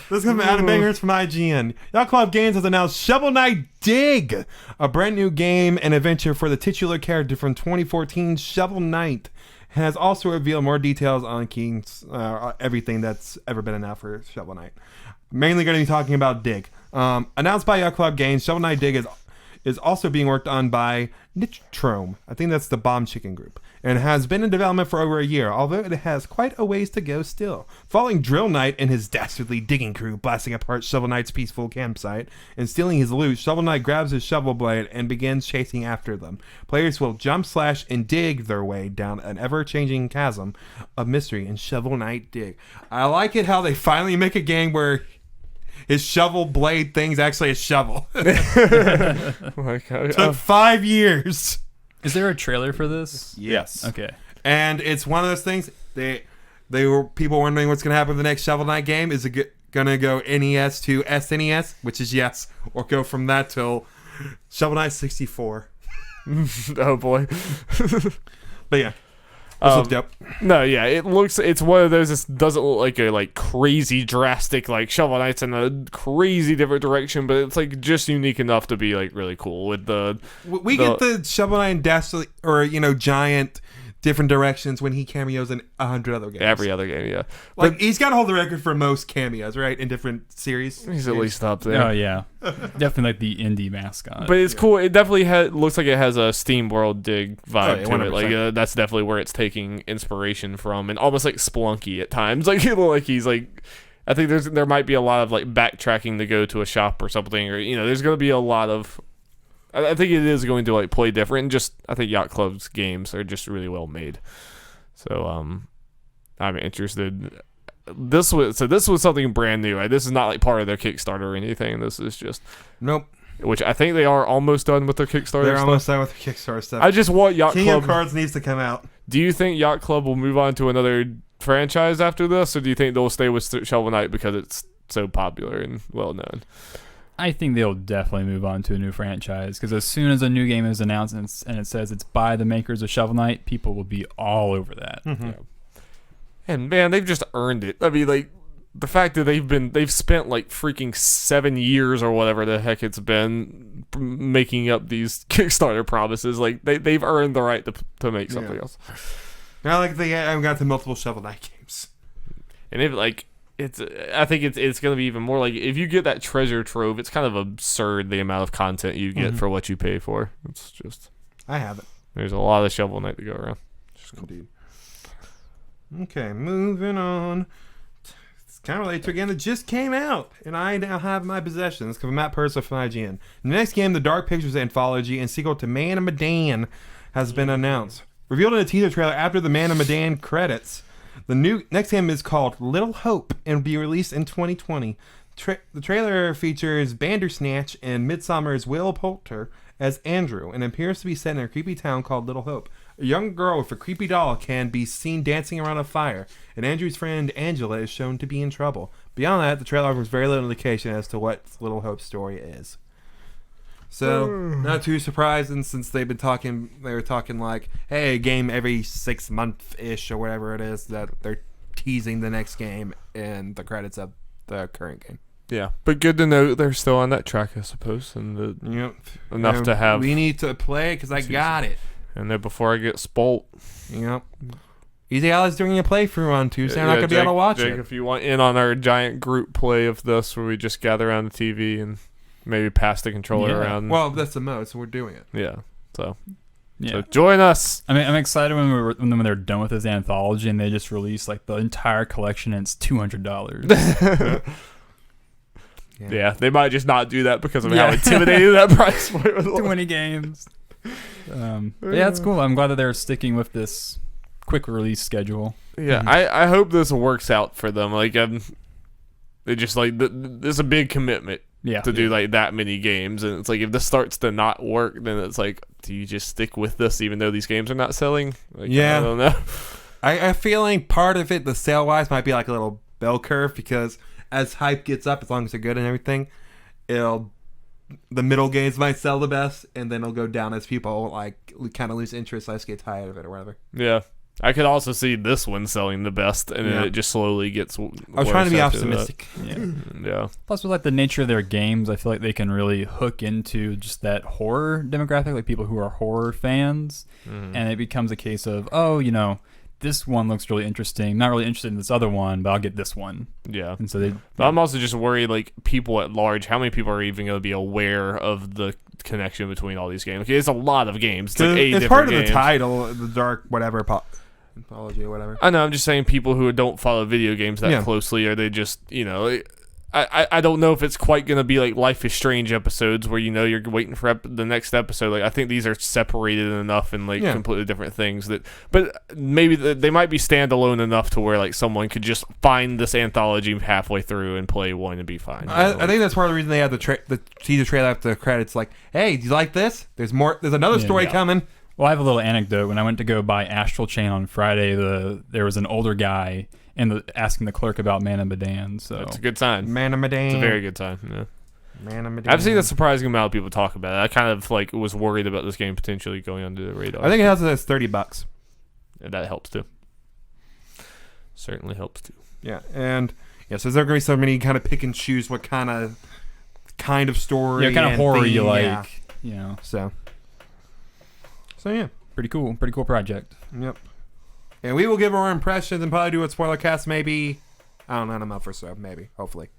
this is gonna be out of bangers from IGN. Yakuza Games has announced Shovel Knight Dig, a brand new game and adventure for the titular character from 2014, Shovel Knight. Has also revealed more details on King's everything that's ever been announced for Shovel Knight. Mainly going to be talking about Dig. Announced by Yakuza Games, Shovel Knight Dig is also being worked on by Nitrome. I think that's the Bomb Chicken Group. And has been in development for over a year, although it has quite a ways to go still. Following Drill Knight and his dastardly digging crew blasting apart Shovel Knight's peaceful campsite and stealing his loot, Shovel Knight grabs his shovel blade and begins chasing after them. Players will jump, slash, and dig their way down an ever-changing chasm of mystery in Shovel Knight Dig. I like it how they finally make a game where his shovel blade thing's actually a shovel. Took 5 years. Is there a trailer for this? Yes. Okay. And it's one of those things. They were people wondering what's going to happen in the next Shovel Knight game. Is it going to go NES to SNES, which is yes, or go from that till Shovel Knight 64? Oh boy. But yeah. This looks dope. No, yeah, it's one of those. This doesn't look like a crazy drastic Shovel Knight's in a crazy different direction, but it's just unique enough to be really cool with the. We get the Shovel Knight dastardly or giant different directions when he cameos in 100 other games. Every other game, yeah. But he's got to hold the record for most cameos, right, in different series. He's at least up there. Oh yeah, definitely the indie mascot. But it's cool. It definitely looks like it has a Steam World Dig vibe to 100%. it. That's definitely where it's taking inspiration from, and almost like Splunky at times. He's I think there might be a lot of backtracking to go to a shop or something, or there's going to be a lot of. I think it is going to play different. And I think Yacht Club's games are just really well made. So I'm interested. This was something brand new. Right? This is not part of their Kickstarter or anything. This is just nope. Which I think they are almost done with their Kickstarter. They're stuff. almost done with their Kickstarter stuff. I just want Yacht King Club. of Cards needs to come out. Do you think Yacht Club will move on to another franchise after this, or do you think they'll stay with Shovel Knight because it's so popular and well known? I think they'll definitely move on to a new franchise because as soon as a new game is announced and it says it's by the makers of Shovel Knight, people will be all over that. Mm-hmm. Yeah. And man, they've just earned it. I mean, the fact that they've spent freaking 7 years or whatever the heck it's been making up these Kickstarter promises, they've earned the right to make something else. Now, they haven't got the multiple Shovel Knight games, and I think it's going to be even more if you get that treasure trove, it's kind of absurd the amount of content you get for what you pay for. It's just I have it. There's a lot of Shovel Knight to go around. Indeed. Okay, moving on. It's kind of related to a game that just came out, and I now have in my possessions because Matt Purser from IGN. The next game, the Dark Pictures anthology and sequel to Man of Medan, has been announced. Revealed in a teaser trailer after the Man of Medan credits. The next game is called Little Hope and will be released in 2020. The trailer features Bandersnatch and Midsommar's Will Poulter as Andrew and appears to be set in a creepy town called Little Hope. A young girl with a creepy doll can be seen dancing around a fire, and Andrew's friend Angela is shown to be in trouble. Beyond that, the trailer offers very little indication as to what Little Hope's story is. So, not too surprising since they were talking hey, a game every 6 month-ish or whatever it is that they're teasing the next game in the credits of the current game. Yeah, but good to know they're still on that track, I suppose, and enough to have. We need to play it because I got it. And then before I get spoilt. Yep. Easy Alice doing a playthrough on Tuesday. I'm not going to be able to watch Jake, it. if you want in on our giant group play of this where we just gather around the TV and maybe pass the controller around. Well, that's the mode, so we're doing it. Yeah. So Yeah. So join us. I mean, I'm excited when they're done with this anthology and they just release like the entire collection and it's $200. Yeah, they might just not do that because of how intimidating that price point was. 20 games. But yeah, it's cool. I'm glad that they're sticking with this quick release schedule. Yeah, I hope this works out for them. Like, they just like there's a big commitment to do like that many games, and it's like if this starts to not work, then it's like, do you just stick with this even though these games are not selling? Like, I don't know. I feel like part of it, the sale wise, might be like a little bell curve because as hype gets up, as long as they're good and everything, the middle games might sell the best, and then it'll go down as people like kind of lose interest, like get tired of it or whatever. Yeah. I could also see this one selling the best, and then it just slowly gets worse. I was trying to be optimistic. Yeah. Plus, with like the nature of their games, I feel like they can really hook into just that horror demographic, like people who are horror fans, and it becomes a case of, this one looks really interesting. Not really interested in this other one, but I'll get this one. Yeah. And so But I'm also just worried, like, people at large, how many people are even going to be aware of the connection between all these games. Okay, it's a lot of games. It's like 8 it's different part of games. the title, the dark whatever anthology or whatever. I know. I'm just saying people who don't follow video games that closely, or they just, I don't know if it's quite going to be like Life is Strange episodes where you're waiting for the next episode. Like I think these are separated enough and like completely different things but maybe they might be standalone enough to where like someone could just find this anthology halfway through and play one and be fine. I think that's part of the reason they have the teaser trailer after the credits. Like, hey, do you like this? There's more. There's another story coming. Well, I have a little anecdote. When I went to go buy Astral Chain on Friday, there was an older guy asking the clerk about Mana Medan. So that's a good sign. Mana Medan. It's a very good sign. Yeah. Mana Medan. I've seen a surprising amount of people talk about it. I kind of like was worried about this game potentially going under the radar. I think it has $30. And that helps too. Certainly helps too. Yeah, and so there's going to be so many kind of pick and choose what kind of story, kind of horror theme, you like. So yeah, pretty cool project. Yep. And we will give our impressions and probably do a spoiler cast maybe. I don't know, in a month or so, maybe, hopefully.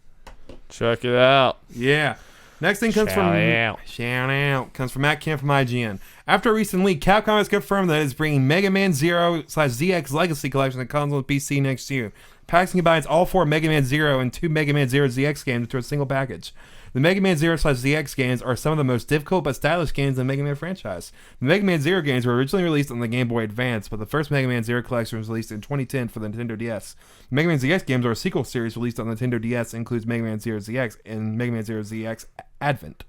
Check it out. Yeah. Next thing comes Shout out. Comes from Matt Camp from IGN. After a recent leak, Capcom has confirmed that it's bringing Mega Man Zero/ZX Legacy Collection to console and PC next year. Packs combines all 4 Mega Man Zero and 2 Mega Man Zero ZX games into a single package. The Mega Man Zero/ZX games are some of the most difficult but stylish games in the Mega Man franchise. The Mega Man Zero games were originally released on the Game Boy Advance, but the first Mega Man Zero collection was released in 2010 for the Nintendo DS. The Mega Man ZX games are a sequel series released on the Nintendo DS and includes Mega Man Zero ZX and Mega Man Zero ZX Advent.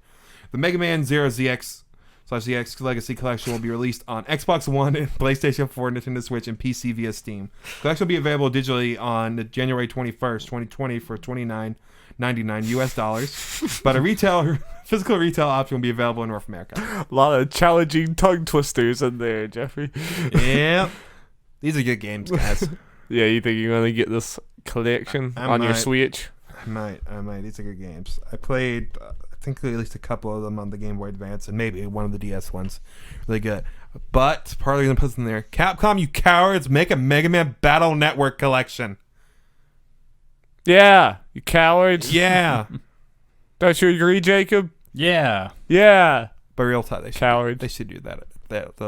The Mega Man Zero ZX/ZX Legacy Collection will be released on Xbox One, and PlayStation 4, Nintendo Switch, and PC via Steam. The collection will be available digitally on January 21st, 2020 for $29.99 US, but a physical retail option will be available in North America. A lot of challenging tongue twisters in there, Jeffrey. Yeah. These are good games, guys. Yeah, you think you're going to get this collection on your Switch? I might. These are good games. I played, I think at least a couple of them on the Game Boy Advance and maybe one of the DS ones. Really good. But part of the reason I put this in there, Capcom, you cowards, make a Mega Man Battle Network collection. Yeah, you cowards. Yeah. Don't you agree, Jacob? Yeah. Yeah. But real talk, Cowards. They should do that.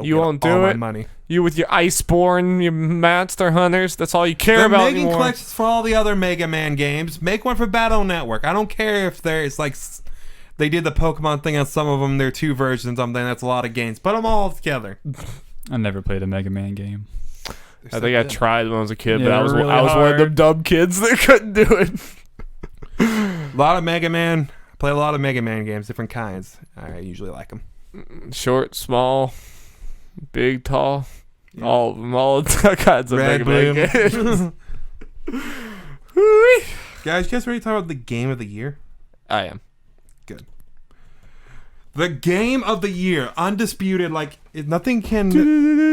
You won't do it? Money. You with your Iceborne, your Monster Hunters, that's all you care about making anymore. collections for all the other Mega Man games. Make one for Battle Network. I don't care if there's like they did the Pokemon thing on some of them. There are 2 versions. Something that's a lot of games. Put them all together. I never played a Mega Man game. I think I tried when I was a kid, but I was really one of them dumb kids that couldn't do it. A lot of Mega Man. I play a lot of Mega Man games, different kinds. I usually like them. Short, small, big, tall. Yeah. All of them, all kinds of Red, Mega Man games. Guys, you guys ready to talk about the game of the year? I am. Good. The game of the year, undisputed, like nothing can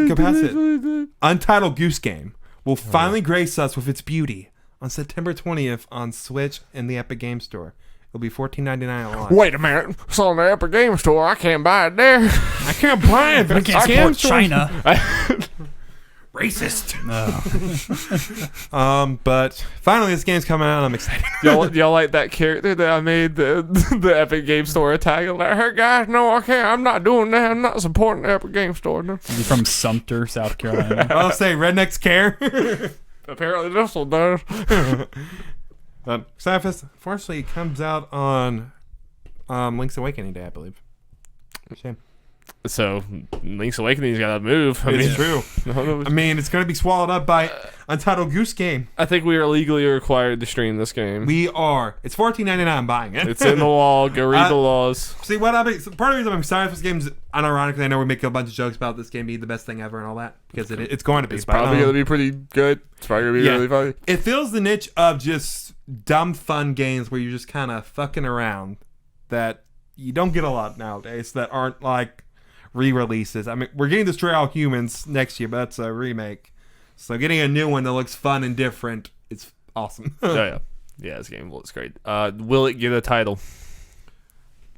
go past it. Untitled Goose Game will finally grace us with its beauty on September 20th on Switch and the Epic Game Store. It'll be $14.99 at launch. Wait a minute. It's on the Epic Game Store. I can't buy it there. I can't buy it. I can't support China. Racist. But finally this game's coming out and I'm excited. y'all like that character that I made the Epic Game Store attack? I'm like, hey guys, no, I can't. I'm not doing that. I'm not supporting the Epic Game Store. No. You're from Sumter, South Carolina. I'll say rednecks care. Apparently this one does. Cyberpunk, unfortunately, it comes out on Link's Awakening Day, I believe. Shame. So Link's Awakening's got to move. It's true. I mean, it's going to be swallowed up by Untitled Goose Game. I think we are legally required to stream this game. We are. It's $14.99. I'm buying it. It's in the law. Go read the laws. See, what part of the reason I'm excited for this game is, unironically, I know we make a bunch of jokes about this game being the best thing ever and all that, because it's going to be. It's probably going to be pretty good. It's probably going to be really funny. It fills the niche of just dumb, fun games where you're just kind of fucking around that you don't get a lot nowadays that aren't like re-releases. I mean, we're getting Destroy All Humans next year, but that's a remake. So getting a new one that looks fun and different is awesome. Yeah, this game looks great. Will it get a title?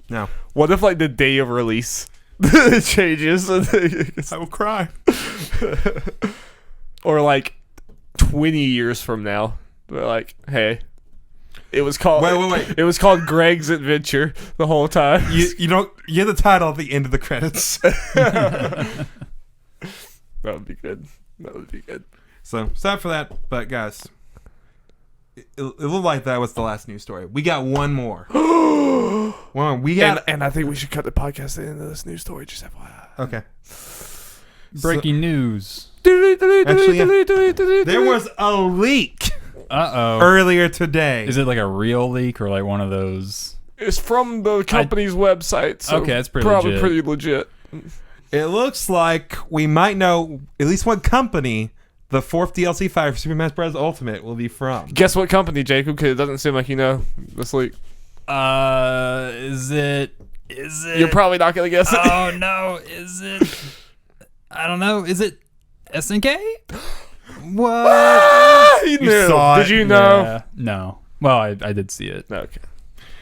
No. What if like the day of release it changes? I will cry. Or like 20 years from now, they're like, hey, It was called. Wait. It was called Greg's Adventure the whole time. You don't. You get the title at the end of the credits. That would be good. So sad for that, but guys, it looked like that was the last news story. We got one more. And I think we should cut the podcast at the end of this news story. Just FYI. Okay. Breaking news. Actually, there was a leak earlier today. Is it like a real leak or like one of those? It's from the company's website. So okay, that's probably legit. pretty legit. It looks like we might know at least what company the fourth DLC fighter for Super Smash Bros. Ultimate will be from. Guess what company, Jacob? Because it doesn't seem like you know this leak. Is it? You're probably not gonna guess it. Oh no! Is it? I don't know. Is it SNK? What? You You knew. saw Did it? you know? Yeah. No. Well, I did see it. Okay.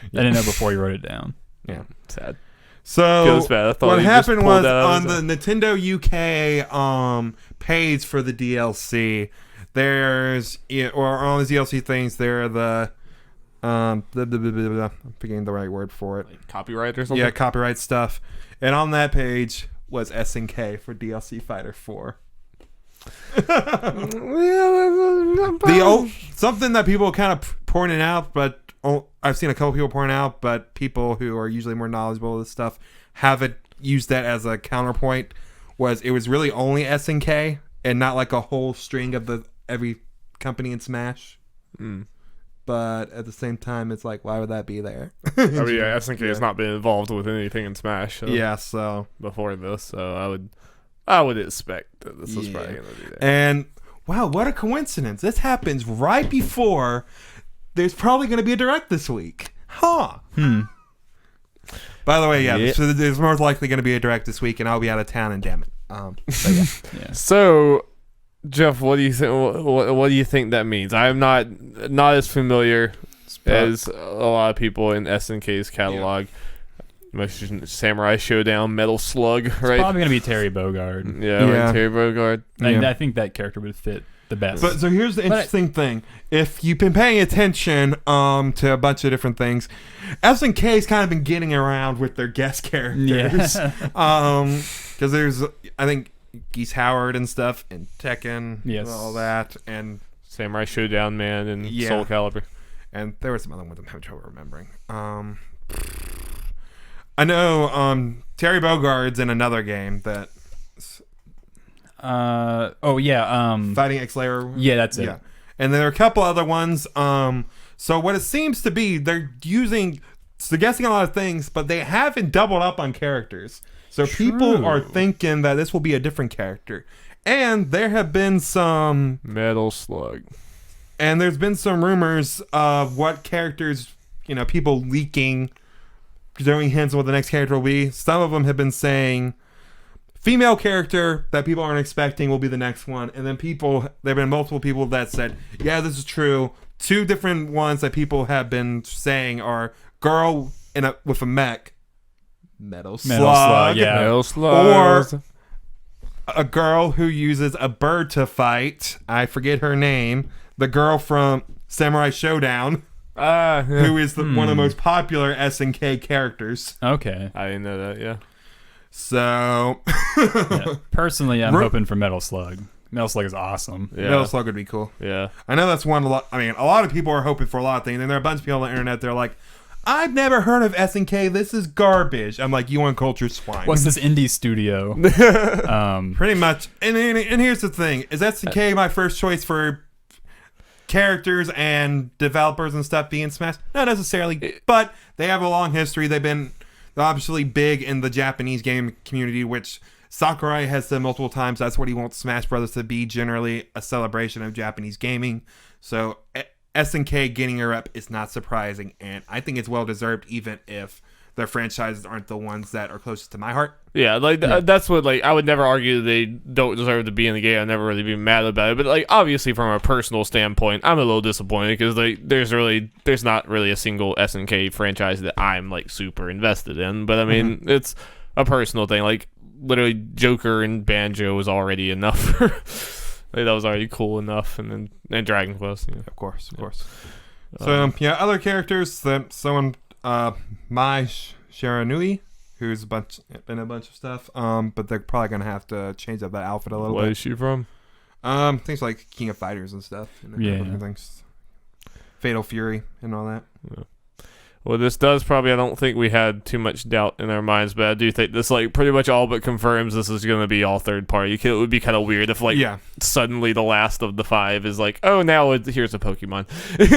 I didn't know before you wrote it down. Yeah. Sad. So Feels bad. I thought what you just happened pulled was that out on of the Nintendo UK page for the DLC, there's or on the DLC things there are the I'm forgetting the right word for it. Like copyright or something? Yeah, copyright stuff. And on that page was SNK for DLC Fighter 4. Something that people kind of pointed out, but I've seen a couple people point out, but people who are usually more knowledgeable of this stuff haven't used that as a counterpoint. It was really only SNK and not like a whole string of every company in Smash. But at the same time, it's like, why would that be there? I mean, yeah, SNK has not been involved with anything in Smash. So before this, so I would expect that this was probably gonna be there. And wow, what a coincidence! This happens right before there's probably going to be a direct this week, huh? By the way, so there's more likely going to be a direct this week, and I'll be out of town. And damn it, Yeah. So, Jeff, what do you think? What do you think that means? I'm not as familiar as a lot of people in SNK's catalog. Most Samurai Showdown, Metal Slug, right? It's probably gonna be Terry Bogard. Yeah. Like Terry Bogard. I think that character would fit the best. But so here's the interesting thing: if you've been paying attention to a bunch of different things, SNK's kind of been getting around with their guest characters. Because there's, I think, Geese Howard and stuff, and Tekken, and all that, and Samurai Showdown Man and Soul Calibur, and there were some other ones I'm having trouble remembering. I know Terry Bogard's in another game that. Fighting X-Layer. Yeah, that's it. Yeah, and there are a couple other ones. So what it seems to be, they're guessing a lot of things, but they haven't doubled up on characters. So people are thinking that this will be a different character, and there have been some Metal Slug, and there's been some rumors of what characters, people leaking, throwing hints on what the next character will be. Some of them have been saying female character that people aren't expecting will be the next one, and then there have been multiple people that said, yeah, this is true. Two different ones that people have been saying are girl with a mech, Metal Slug, Metal Slug, or a girl who uses a bird to fight. I forget her name. The girl from Samurai Showdown, who is one of the most popular SNK characters. Okay. I didn't know that. Yeah. So, personally, I'm hoping for Metal Slug. Metal Slug is awesome. Yeah. Metal Slug would be cool. Yeah. I know that's one. I mean, a lot of people are hoping for a lot of things, and there are a bunch of people on the internet. They're like, "I've never heard of SNK. This is garbage." I'm like, "You uncultured swine." What's this indie studio? Pretty much. And here's the thing: is SNK my first choice for characters and developers and stuff being Smash? Not necessarily, but they have a long history. They're obviously big in the Japanese game community, which Sakurai has said multiple times that's what he wants Smash Bros. To be, generally a celebration of Japanese gaming. So SNK getting her up is not surprising, and I think it's well deserved, even if their franchises aren't the ones that are closest to my heart. Yeah, that's what, I would never argue that they don't deserve to be in the game. I'd never really be mad about it. But, obviously from a personal standpoint, I'm a little disappointed because, there's not really a single SNK franchise that I'm, super invested in. But, I mean, it's a personal thing. Literally, Joker and Banjo was already enough. That was already cool enough. And then Dragon Quest. Of course. So other characters that someone Mai Shiranui, who's been a bunch of stuff. But they're probably gonna have to change up that outfit a little bit. Where is she from? Things like King of Fighters and stuff. And things. Fatal Fury and all that. Yeah. Well, this does probably, I don't think we had too much doubt in our minds, but I do think this, like, pretty much all but confirms this is going to be all third party. It would be kind of weird if, like, suddenly the last of the 5 is like, oh, now here's a Pokemon.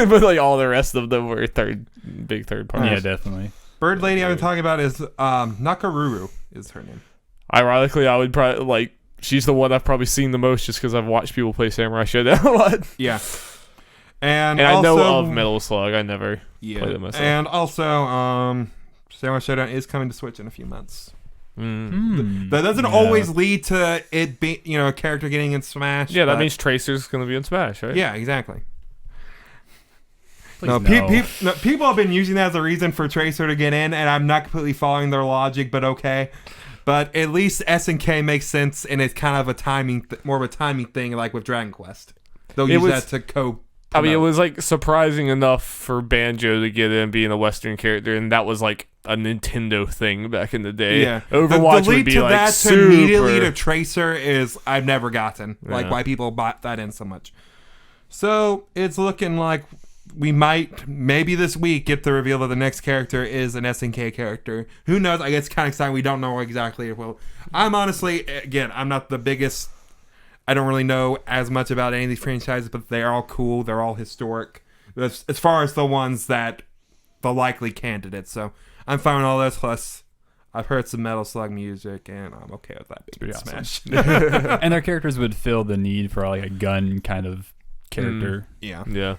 But, like, all the rest of them were big third party. Yeah, definitely. Bird lady I've been talking about is Nakaruru is her name. Ironically, I would probably, like, she's the one I've probably seen the most just because I've watched people play Samurai Shodown a lot. Yeah. And I also, know of Metal Slug. I never played it myself. And also, Samurai Shodown is coming to Switch in a few months. That doesn't always lead to it being, a character getting in Smash. Yeah, that means Tracer's going to be in Smash, right? Yeah, exactly. No. People have been using that as a reason for Tracer to get in, and I'm not completely following their logic, but okay. But at least SNK makes sense, and it's kind of a more of a timing thing, like with Dragon Quest. They'll use that to cope. I mean, it was, like, surprising enough for Banjo to get in being a Western character, and that was, like, a Nintendo thing back in the day. Yeah. Overwatch the lead would be, to like, that super... to immediately to Tracer is I've never gotten. Yeah. Like, why people bought that in so much. So, it's looking like we might, maybe this week, get the reveal that the next character is an SNK character. Who knows? I guess it's kind of exciting. We don't know exactly. Well, I'm honestly, again, I'm not the biggest... I don't really know as much about any of these franchises, but they're all cool. They're all historic. As far as the ones that the likely candidates. So I'm fine with all this. Plus, I've heard some Metal Slug music, and I'm okay with that. Being Smash. And their characters would fill the need for like a gun kind of character. Yeah.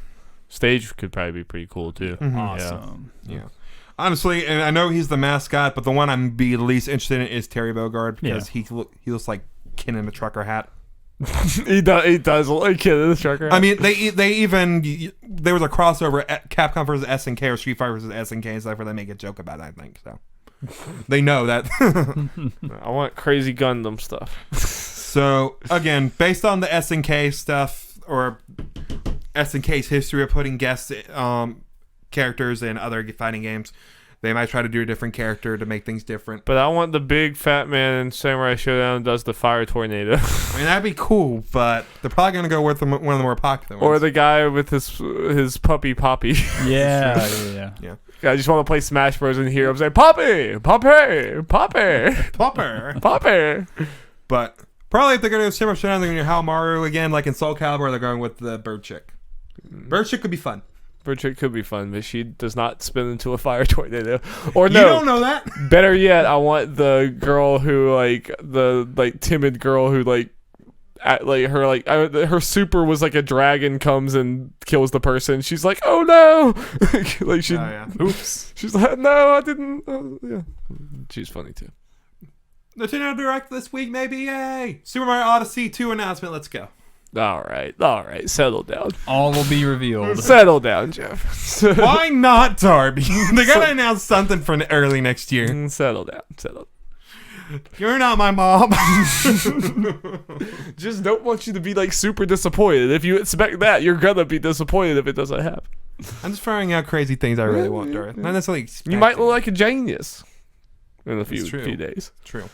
Stage could probably be pretty cool too. Mm-hmm. Awesome. Yeah. Honestly, and I know he's the mascot, but the one I'm the least interested in is Terry Bogard because he looks like Ken in a trucker hat. he does look like Kid in the Trucker. I mean, there was a crossover at Capcom versus SNK or Street Fighter versus SNK and stuff where they make a joke about it, I think. So they know that. I want crazy Gundam stuff. So again, based on the SNK stuff or SNK's history of putting guest characters in other fighting games, they might try to do a different character to make things different. But I want the big fat man in Samurai Shodown does the fire tornado. I mean, that'd be cool, but they're probably going to go with one of the more popular ones. Or the guy with his puppy Poppy. Yeah. I just want to play Smash Bros. And hear him say, Poppy! Poppy! Poppy! Popper. Poppy! But probably if they're going to do Samurai Shodown, they're going to do Hamaru again, like in Soul Calibur, they're going with the Bird Chick. Bird Chick could be fun. Bird Chick could be fun, but she does not spin into a fire tornado. Or You no, don't know that. better yet, I want the girl who the timid girl who her super was like a dragon comes and kills the person. She's like, oh no, oops. She's like, no, I didn't. Yeah, she's funny too. Nintendo Direct this week, maybe. Yay! Super Mario Odyssey 2 announcement. Let's go. All right, settle down. All will be revealed. Settle down, Jeff. Why not, Darby? They gotta announce something for early next year. Settle down. You're not my mom. Just don't want you to be like super disappointed. If you expect that, you're gonna be disappointed if it doesn't happen. I'm just throwing out crazy things I really want, Darth. Not necessarily expecting. You might look like a genius in a few days. True.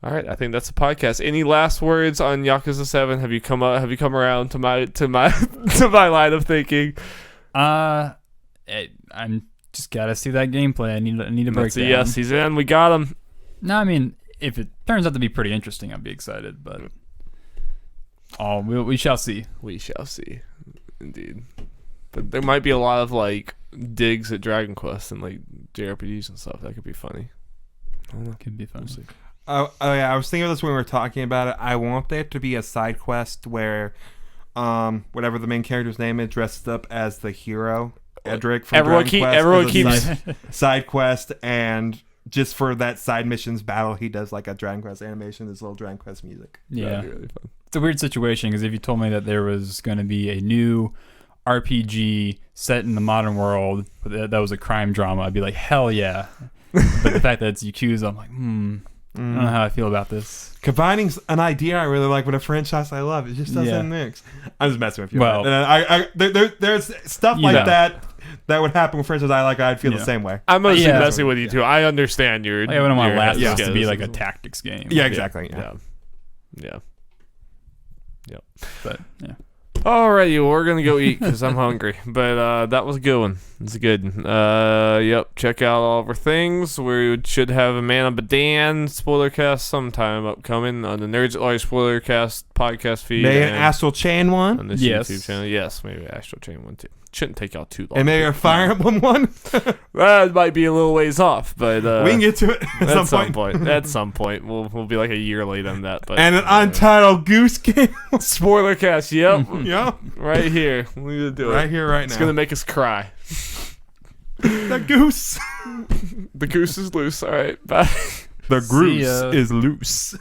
All right, I think that's the podcast. Any last words on Yakuza 7? Have you come around to my line of thinking? I'm just gotta see that gameplay. I need a breakdown. Yes, he's in. We got him. No, I mean, if it turns out to be pretty interesting, I'll be excited. But we shall see. We shall see, indeed. But there might be a lot of like digs at Dragon Quest and like JRPGs and stuff. That could be funny. I don't know. Could be fun. We'll see. Oh yeah, I was thinking of this when we were talking about it. I want there to be a side quest where, whatever the main character's name is, dressed up as the hero, Edric from Dragon Quest. Everyone keeps side quest, and just for that side missions battle, he does like a Dragon Quest animation. This little Dragon Quest music. Yeah, that'd be really fun. It's a weird situation because if you told me that there was going to be a new RPG set in the modern world that was a crime drama, I'd be like, hell yeah. But the fact that it's Yakuza, I'm like, I don't know how I feel about this. Combining an idea I really like with a franchise I love, it just doesn't Yeah. mix. I'm just messing with you. Well- and there's stuff You like know. that would happen with franchises I like. I'd feel the Yeah. same way. I'm mostly Yeah. messing with you too. I understand your. Like, I wouldn't want your Last of Us yeah. to be like a tactics game. Yeah, exactly. Yeah. Yeah. But yeah. Alrighty, well, we're gonna go eat because I'm hungry. But that was a good one. It's good. Yep. Check out all of our things. We should have a Man of Medan Spoilercast sometime upcoming on the Nerds at Large Spoilercast podcast feed. Maybe an and Astral Chain one, on this Yes. YouTube channel. Yes, maybe Astral Chain one too. Shouldn't take y'all too long. and maybe a Fire Emblem one. That might be a little ways off, but We can get to it at some point. At some point, we'll be like a year late on that. But And an Untitled Goose game. Spoilercast. Yep. Yeah, Right here. We need to do it. right here, right It's now. gonna make us cry. The goose. The goose is loose. All right. Bye. The See ya. is loose.